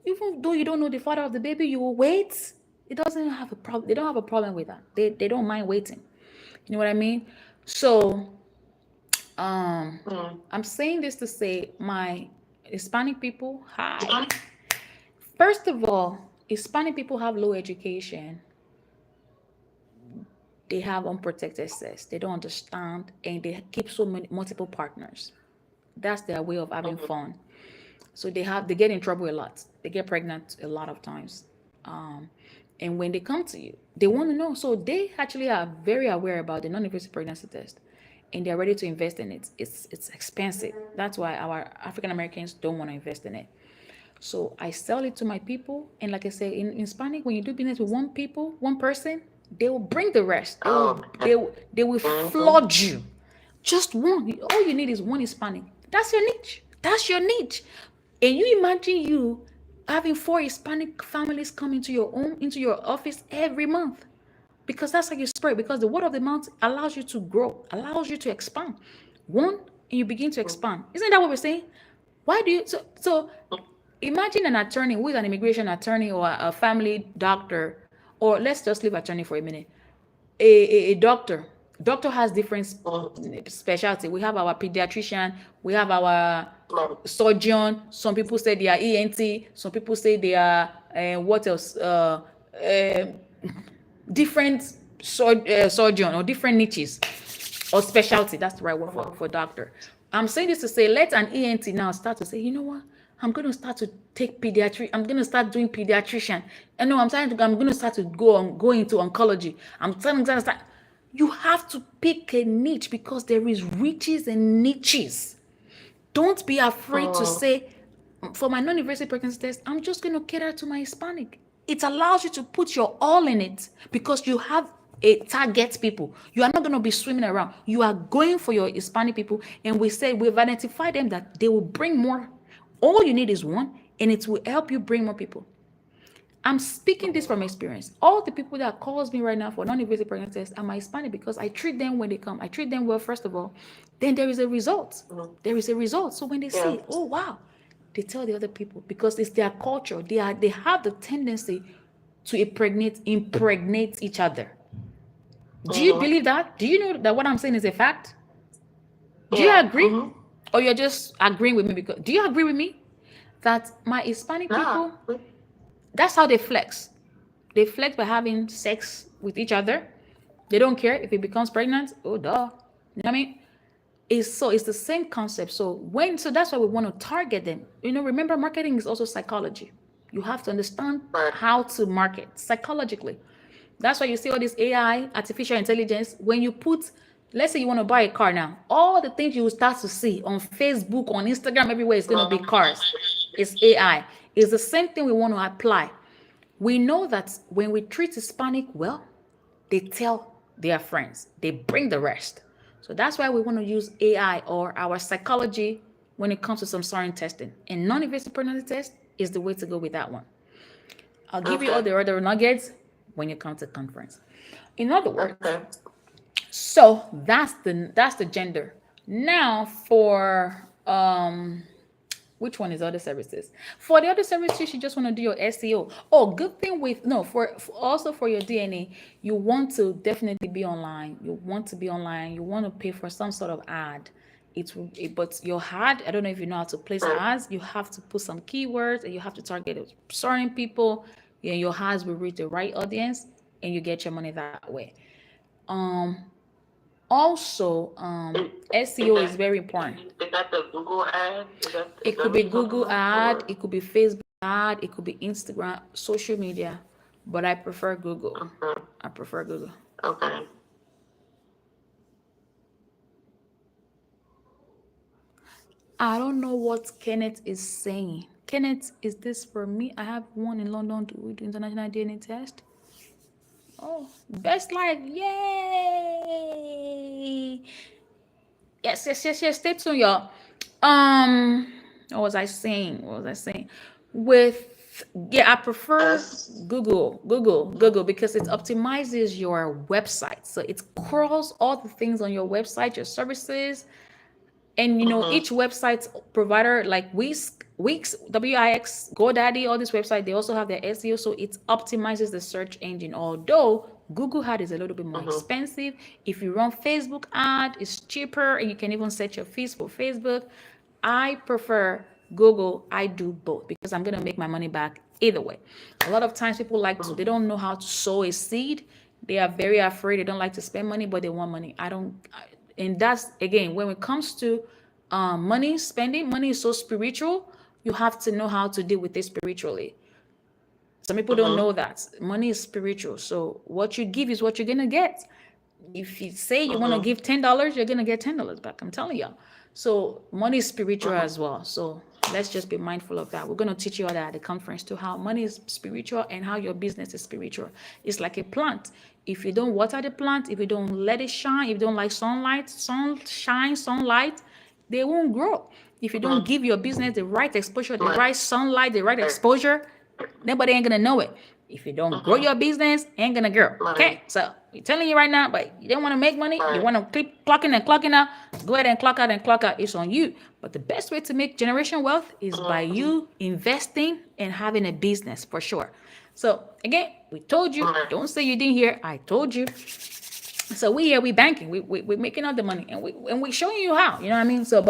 S1: Even though you don't know the father of the baby, you will wait. It doesn't have a problem. They don't have a problem with that. They don't mind waiting. You know what I mean? So I'm saying this to say my Hispanic people, hi. First of all, Hispanic people have low education. They have unprotected sex. They don't understand, and they keep so many multiple partners. That's their way of having fun. So they get in trouble a lot. They get pregnant a lot of times. Um, and when they come to you, they want to know. So they actually are very aware about the non-invasive pregnancy test, and they're ready to invest in it. It's expensive. That's why our African Americans don't want to invest in it. So I sell it to my people, and like I say, in Hispanic, when you do business with one person, they will bring the rest. They will flood you. Just one. All you need is one Hispanic. That's your niche. That's your niche. And you imagine you having 4 Hispanic families come into your office every month, because that's how you spread. Because the word of the mouth allows you to grow, allows you to expand. One, and you begin to expand. Isn't that what we're saying? Why do you so imagine an attorney who is an immigration attorney or a family doctor, or let's just leave attorney for a minute. A doctor. Doctor has different specialty. We have our pediatrician, we have our surgeon. Some people say they are ENT, some people say they are what else? Different surgeon or different niches or specialty. That's the right word for doctor. I'm saying this to say, let an ENT now start to say, you know what? I'm going to start to take pediatric. I'm going to start doing pediatrician. And no, I'm going to start to go into oncology. I'm trying to start. You have to pick a niche, because there is riches and niches. Don't be afraid to say, for my non-invasive pregnancy test, I'm just going to cater to my Hispanic. It allows you to put your all in it, because you have a target people. You are not going to be swimming around. You are going for your Hispanic people, and we've identified them that they will bring more. All you need is one, and it will help you bring more people. I'm speaking this from experience. All the people that calls me right now for non-invasive pregnancy test are my Hispanic, because I treat them when they come. I treat them well, first of all. Then there is a result. There is a result. So when they see, oh wow, they tell the other people, because it's their culture. They have the tendency to impregnate each other. Do you believe that? Do you know that what I'm saying is a fact? Do you agree? Or you're just agreeing with me? Because do you agree with me that my Hispanic people, that's how they flex? They flex by having sex with each other. They don't care if it becomes pregnant. Oh, duh. You know what I mean? It's the same concept. So that's why we want to target them. Remember, marketing is also psychology. You have to understand how to market psychologically. That's why you see all this AI, artificial intelligence. When you put Let's say you want to buy a car now. All the things you will start to see on Facebook, on Instagram, everywhere is going to be cars. It's AI. It's the same thing we want to apply. We know that when we treat Hispanic well, they tell their friends, they bring the rest. So that's why we want to use AI or our psychology when it comes to some certain testing. And non-invasive pregnancy test is the way to go with that one. I'll give you all
S2: Okay.
S1: the other nuggets when you come to conference. In other words,
S2: Okay.
S1: so that's the gender. Now for which one is other services? For the other services, you just want to do your SEO. Oh, good thing with no for also for your DNA, you want to definitely be online. You want to be online. You want to pay for some sort of ad. But your ad, I don't know if you know how to place
S2: Right.
S1: ads. You have to put some keywords and you have to target certain people. Yeah, your ads will reach the right audience and you get your money that way. Um, also,
S2: Is
S1: SEO is very important.
S2: that the Google ad? Is
S1: It
S2: that
S1: could be
S2: what you're talking
S1: Google
S2: about?
S1: ad,
S2: Or
S1: it could be Facebook ad, it could be Instagram, social media, but I prefer Google.
S2: okay.
S1: I prefer Google.
S2: Okay.
S1: I don't know what Kenneth is saying. Kenneth, is this for me? I have one in London to do international DNA test. Oh, best life. Yay! Yes, yes, yes, yes. Stay tuned, y'all. What was I saying? What was I saying? With yeah, I prefer
S2: Yes.
S1: Google because it optimizes your website. So it crawls all the things on your website, your services, and
S2: Mhm.
S1: each website provider like Wix, Wix, GoDaddy, all this website, they also have their SEO, so it optimizes the search engine. Although Google ad is a little bit more
S2: Mhm.
S1: expensive. If you run Facebook ad, it's cheaper, and you can even set your fees for Facebook. I prefer Google. I do both because I'm gonna make my money back either way. A lot of times people they don't know how to sow a seed. They are very afraid. They don't like to spend money, but they want money. I don't. And that's again when it comes to money spending. Money is so spiritual. You have to know how to deal with it spiritually. Some people don't
S2: Mhm.
S1: know that money is spiritual. So what you give is what you're gonna get. If you say you want to
S2: Mhm.
S1: give $10, you're gonna get $10 back. I'm telling you. So money is spiritual
S2: Mhm.
S1: as well. So let's just be mindful of that. We're gonna teach you all that at the conference too, how money is spiritual and how your business is spiritual. It's like a plant. If you don't water the plant, if you don't let it shine, if you don't like sunlight, they won't grow. If you don't
S2: Mhm.
S1: give your business the right exposure, the
S2: Right.
S1: right sunlight, the right exposure, nobody ain't gonna know it. If you don't grow
S2: Mhm.
S1: your business, ain't gonna grow.
S2: Right.
S1: Okay, so we're telling you right now, but you don't want to make money, you
S2: Right.
S1: want to keep clocking and clocking out, go ahead and clock out and clock out. It's on you. But the best way to make generation wealth is by
S2: Mhm.
S1: you investing and having a business for sure. So again, we told you,
S2: Right.
S1: don't say you didn't hear. I told you. So we here, we banking, we're making all the money, and we showing you how. You know what I mean? So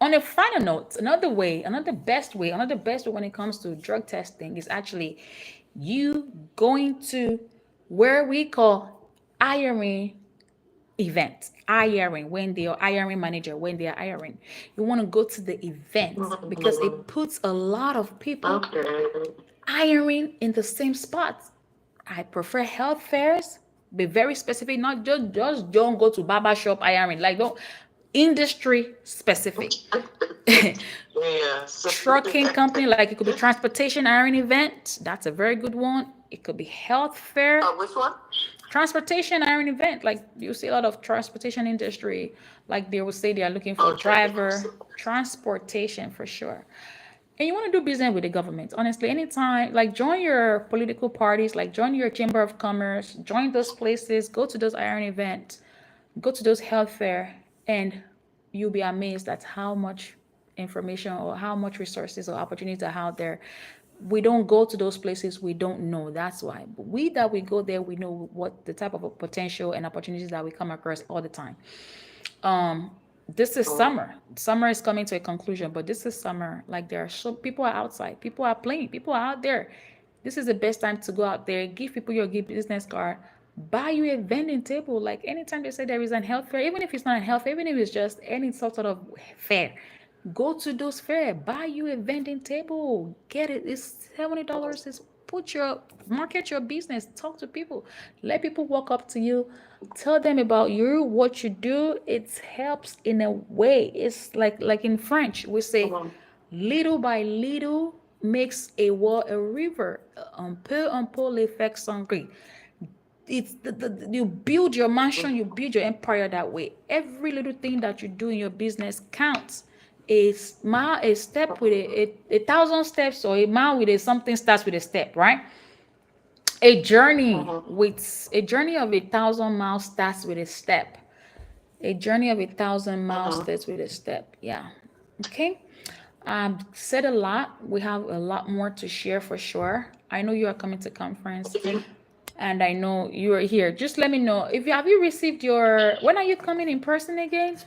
S1: on a final note, another best way when it comes to drug testing is actually you going to where we call hiring event. Hiring, when they are hiring manager, when they are hiring. You want to go to the event because
S2: Mhm.
S1: it puts a lot of people
S2: Okay.
S1: hiring in the same spot. I prefer health fairs. Be very specific, not just don't go to barber shop hiring. Like don't industry specific.
S2: Yeah.
S1: Trucking company, like it could be transportation hiring event. That's a very good one. It could be health fair.
S2: Which one?
S1: Transportation hiring event, like you see a lot of transportation industry, like they will say they are looking for
S2: Oh, traffic.
S1: driver transportation for sure. And you want to do business with the government, honestly, anytime, like join your political parties, like join your chamber of commerce, join those places, go to those hiring events, go to those health fair, and you'll be amazed at how much information or how much resources or opportunities are out there. We don't go to those places, we don't know. That's why. But we that we go there, we know what the type of potential and opportunities that we come across all the time. um this is summer. Summer is coming to a conclusion, but this is summer. Like there are so people are outside, people are playing, people are out there. This is the best time to go out there, give people your business card, buy you a vending table. Like anytime they say there is an health fair, even if it's not a health fair, even if it's just any sort of fair, go to those fair, buy you a vending table, get it. It's $70. It's put your market your business, talk to people, let people walk up to you, tell them about you, what you do. It helps in a way. It's like in French we say,
S2: Mhm.
S1: little by little makes a river. Un peu en peu l'effet s'engrit. It's you build your mansion, you build your empire that way. Every little thing that you do in your business counts. A step with a thousand steps, or a mile with a something starts with a step, right? A journey of 1,000 miles starts with a step. A journey of 1,000 miles
S2: Mhm.
S1: starts with a step. Yeah. Okay. Said a lot. We have a lot more to share for sure. I know you are coming to conference, and I know you are here. Just let me know if you have you received your. When are you coming in person again?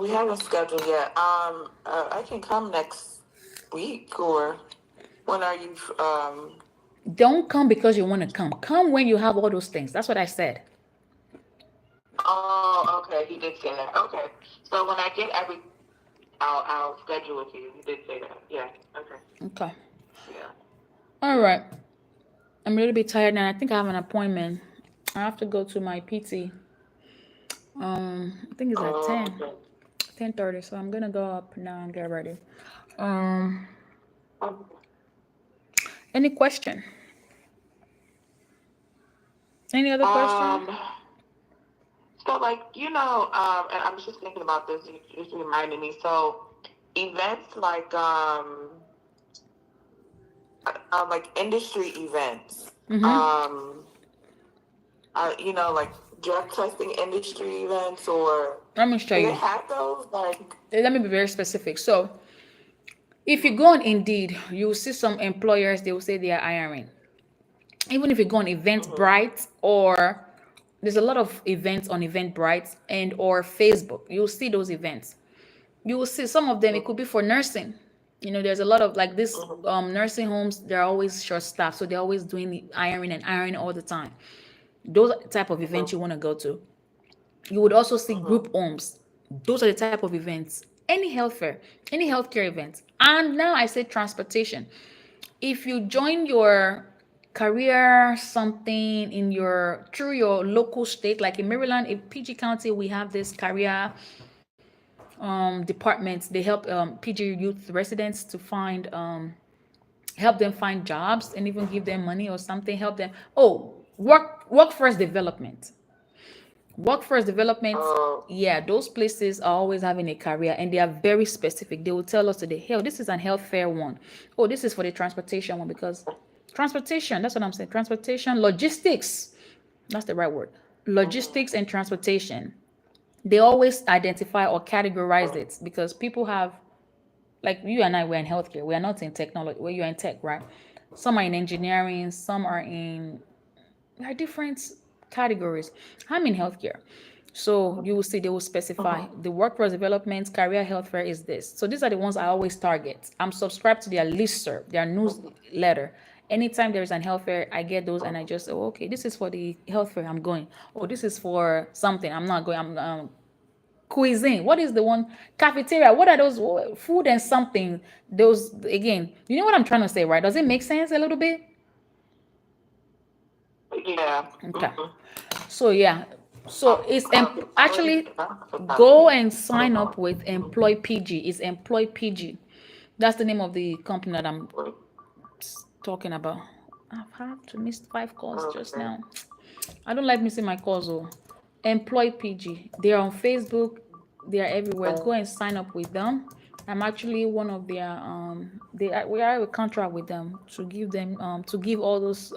S2: We haven't scheduled yet. I can come next week, or when are you?
S1: Don't come because you want to come. Come when you have all those things. That's what I said.
S2: Oh, okay. He did say that. Okay. So when I get everything, I'll schedule with you. He did say that. Yeah. Okay.
S1: Okay.
S2: Yeah.
S1: All right. I'm a little bit tired now. I think I have an appointment. I have to go to my PT. I think it's at
S2: Oh,
S1: 10,
S2: okay.
S1: 10:30. So I'm gonna go up now and get ready. Um, any question? Any other question?
S2: Um. So, like, and I was just thinking about this. You just reminded me. So, events like industry events,
S1: Mm-hmm.
S2: um, like drug testing industry events, or
S1: Let me show
S2: do they
S1: you.
S2: have those? Like,
S1: Let me be very specific. So, if you go on Indeed, you will see some employers. They will say they are hiring. Even if you go on
S2: mm-hmm,
S1: Eventbrite, or there's a lot of events on Eventbrite and or Facebook. You'll see those events. You will see some of them. It could be for nursing. There's a lot of like this
S2: mm-hmm,
S1: nursing homes. They're always short staffed, so they're always doing the ironing and ironing all the time. Those type of events you
S2: mm-hmm,
S1: want to go to. You would also see
S2: mm-hmm,
S1: group homes. Those are the type of events. Any healthcare event. And now I say transportation. If you join your career something in your through your local state, like in Maryland, in PG County, we have this career departments. They help PG youth residents to find help them find jobs and even give them money or something. Help them. Oh, workforce development. Workforce development,
S2: oh,
S1: yeah, those places are always having a career, and they are very specific. They will tell us today, hey, this is an health fair one. Oh, this is for the transportation one, because transportation, that's what I'm saying. Transportation, logistics, that's the right word. Logistics and transportation. They always identify or categorize it because people have, like you and I, we're in healthcare. We are not in technology. Well, you're in tech, right? Some are in engineering, some are in there are different categories. I'm in healthcare. So you will see they will specify
S2: mm-hmm,
S1: the workforce development, career health fair is this. So these are the ones I always target. I'm subscribed to their listserv, their newsletter. Anytime there is an health fair, I get those and I just say, oh, okay, this is for the health fair, I'm going. Oh, this is for something, I'm not going. I'm cuisine. What is the one? Cafeteria. What are those? Food and something. Those again. You know what I'm trying to say, right? Does it make sense a little bit?
S2: yeah.
S1: Okay.
S2: Mm-hmm.
S1: So yeah, so it's
S2: I already
S1: actually
S2: forgot.
S1: go and sign
S2: Uh-huh.
S1: up with Employ PG. It's Employ PG. That's the name of the company that I'm talking about. I've had to miss 5 calls just
S2: Okay.
S1: now. I don't like missing my calls. Oh, Employ PG. They're on Facebook. They are everywhere. Go and sign up with them. I'm actually one of their we are a contract with them to give all those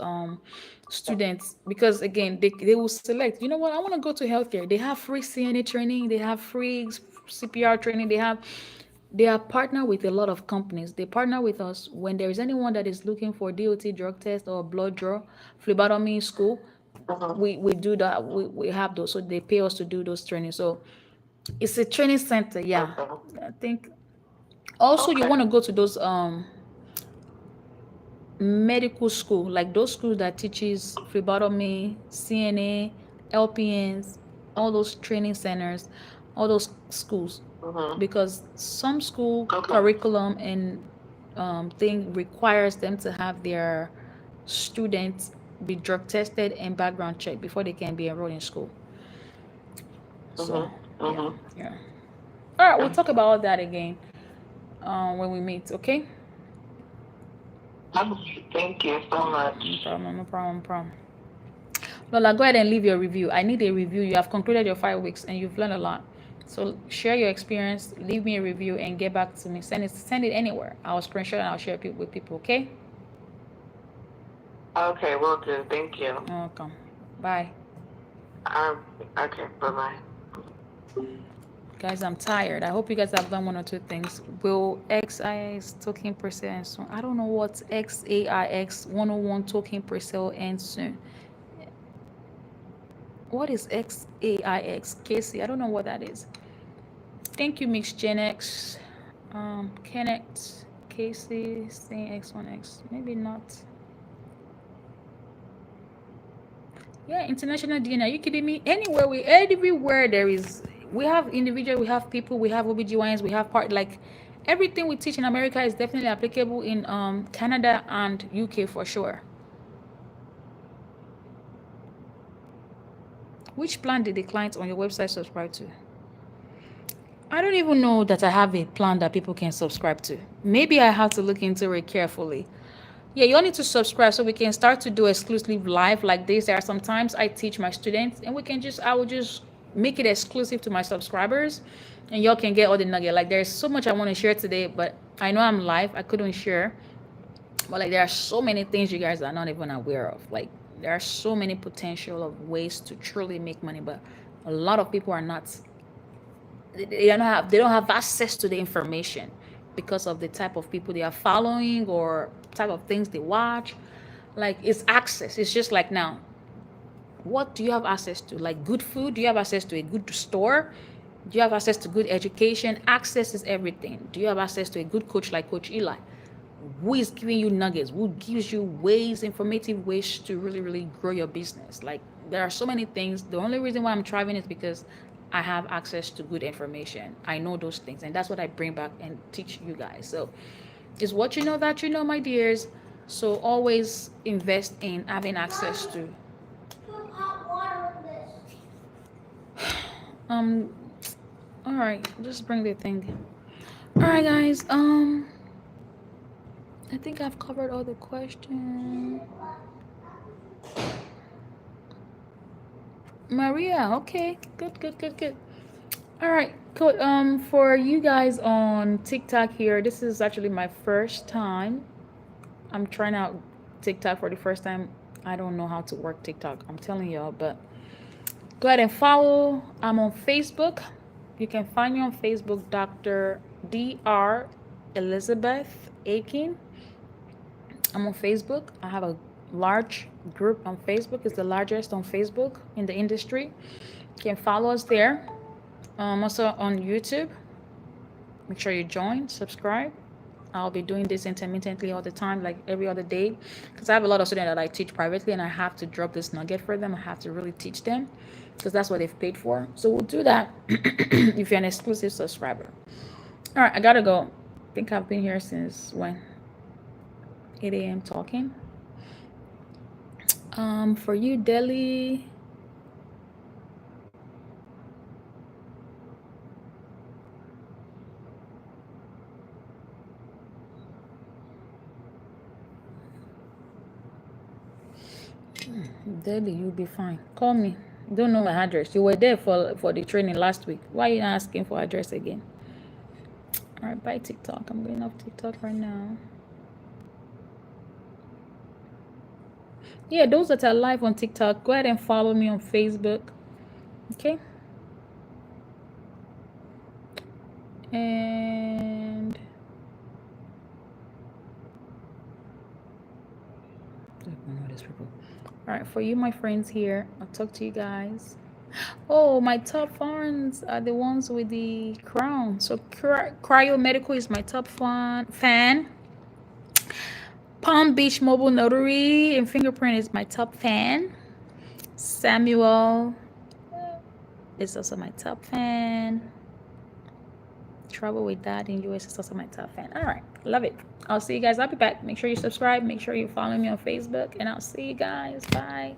S1: students, because again they will select, you know what, I want to go to healthcare. They have free CNA training, they have free CPR training, they are partnered with a lot of companies. They partner with us when there is anyone that is looking for DOT drug test or blood draw, phlebotomy school.
S2: Mm-hmm.
S1: We do that. We have those, so they pay us to do those trainings. So it's a training center. Yeah,
S2: Okay.
S1: I think also you
S2: Okay.
S1: want to go to those medical school, like those schools that teaches phlebotomy, CNA, LPNs, all those training centers, all those schools,
S2: Mm-hmm.
S1: because some school
S2: Okay.
S1: curriculum and thing requires them to have their students be drug tested and background checked before they can be enrolled in school. So yeah, yeah. All right, we'll talk about all that again when we meet. Okay.
S2: Thank you so much.
S1: No problem. No problem. No problem. Lola, go ahead and leave your review. I need a review. You have concluded your 5 weeks and you've learned a lot. So share your experience, leave me a review, and get back to me. Send it anywhere. I'll screenshot and I'll share it with people. Okay.
S2: Okay, will do. Thank you.
S1: You're welcome. Bye.
S2: Okay, bye-bye.
S1: Guys, I'm tired. I hope you guys have done one or two things. Will XIX token per sale end soon? I don't know what XAIX 101 token per sale end soon. What is XAIX? Casey, I don't know what that is. Thank you, Mix Gen X. Connect Casey saying X1X. Maybe not. Yeah, international DNA. Are you kidding me? Everywhere there is, we have individual, we have people, we have OBGYNs, we have like everything we teach in America is definitely applicable in Canada and UK for sure. Which plan did the clients on your website subscribe to? I don't even know that I have a plan that people can subscribe to. Maybe I have to look into it carefully. Yeah, you all need to subscribe so we can start to do exclusive live like this. There are sometimes I teach my students and I will just make it exclusive to my subscribers and y'all can get all the nugget. Like there's so much I want to share today, but I know I'm live. I couldn't share. But like there are so many things you guys are not even aware of. Like there are so many potential of ways to truly make money, but a lot of people are not, they don't have access to the information because of the type of people they are following or type of things they watch. Like it's access. It's just like now, what do you have access to? Like good food? Do you have access to a good store? Do you have access to good education? Access is everything. Do you have access to a good coach like Coach Eli? Who is giving you nuggets? Who gives you ways, informative ways to really, really grow your business? Like there are so many things. The only reason why I'm thriving is because I have access to good information. I know those things, and that's what I bring back and teach you guys. So it's what you know that you know, my dears. So always invest in having access to um all right, just bring the thing. All right, guys. I think I've covered all the questions. Maria, okay. Good, good, good, good. All right, cool. For you guys on TikTok here, this is actually my first time. I'm trying out TikTok for the first time. I don't know how to work TikTok. I'm telling y'all, but go ahead and follow. I'm on Facebook. You can find me on Facebook, Dr. Elizabeth Aiken. I'm on Facebook. I have a large group on Facebook. It's the largest on Facebook in the industry. You can follow us there. Also on YouTube. Make sure you join, subscribe. I'll be doing this intermittently all the time, like every other day, because I have a lot of students that I teach privately and I have to drop this nugget for them. I have to really teach them because that's what they've paid for. So we'll do that if you're an exclusive subscriber. All right, I gotta go. I think I've been here since when? 8 a.m. talking. For you, Delhi. Delhi, you'll be fine. Call me. Don't know my address. You were there for the training last week. Why are you not asking for address again? All right, bye TikTok. I'm going off TikTok right now. Yeah, those that are live on TikTok, go ahead and follow me on Facebook. Okay. And all right, for you, my friends here, I'll talk to you guys. Oh, my top fans are the ones with the crown. So Cryo Medical is my top fan. Palm Beach Mobile Notary and Fingerprint is my top fan. Samuel is also my top fan. trouble with that in US. It's also my top fan. All right, love it. I'll see you guys. I'll be back. Make sure you subscribe. Make sure you follow me on Facebook, and I'll see you guys. Bye.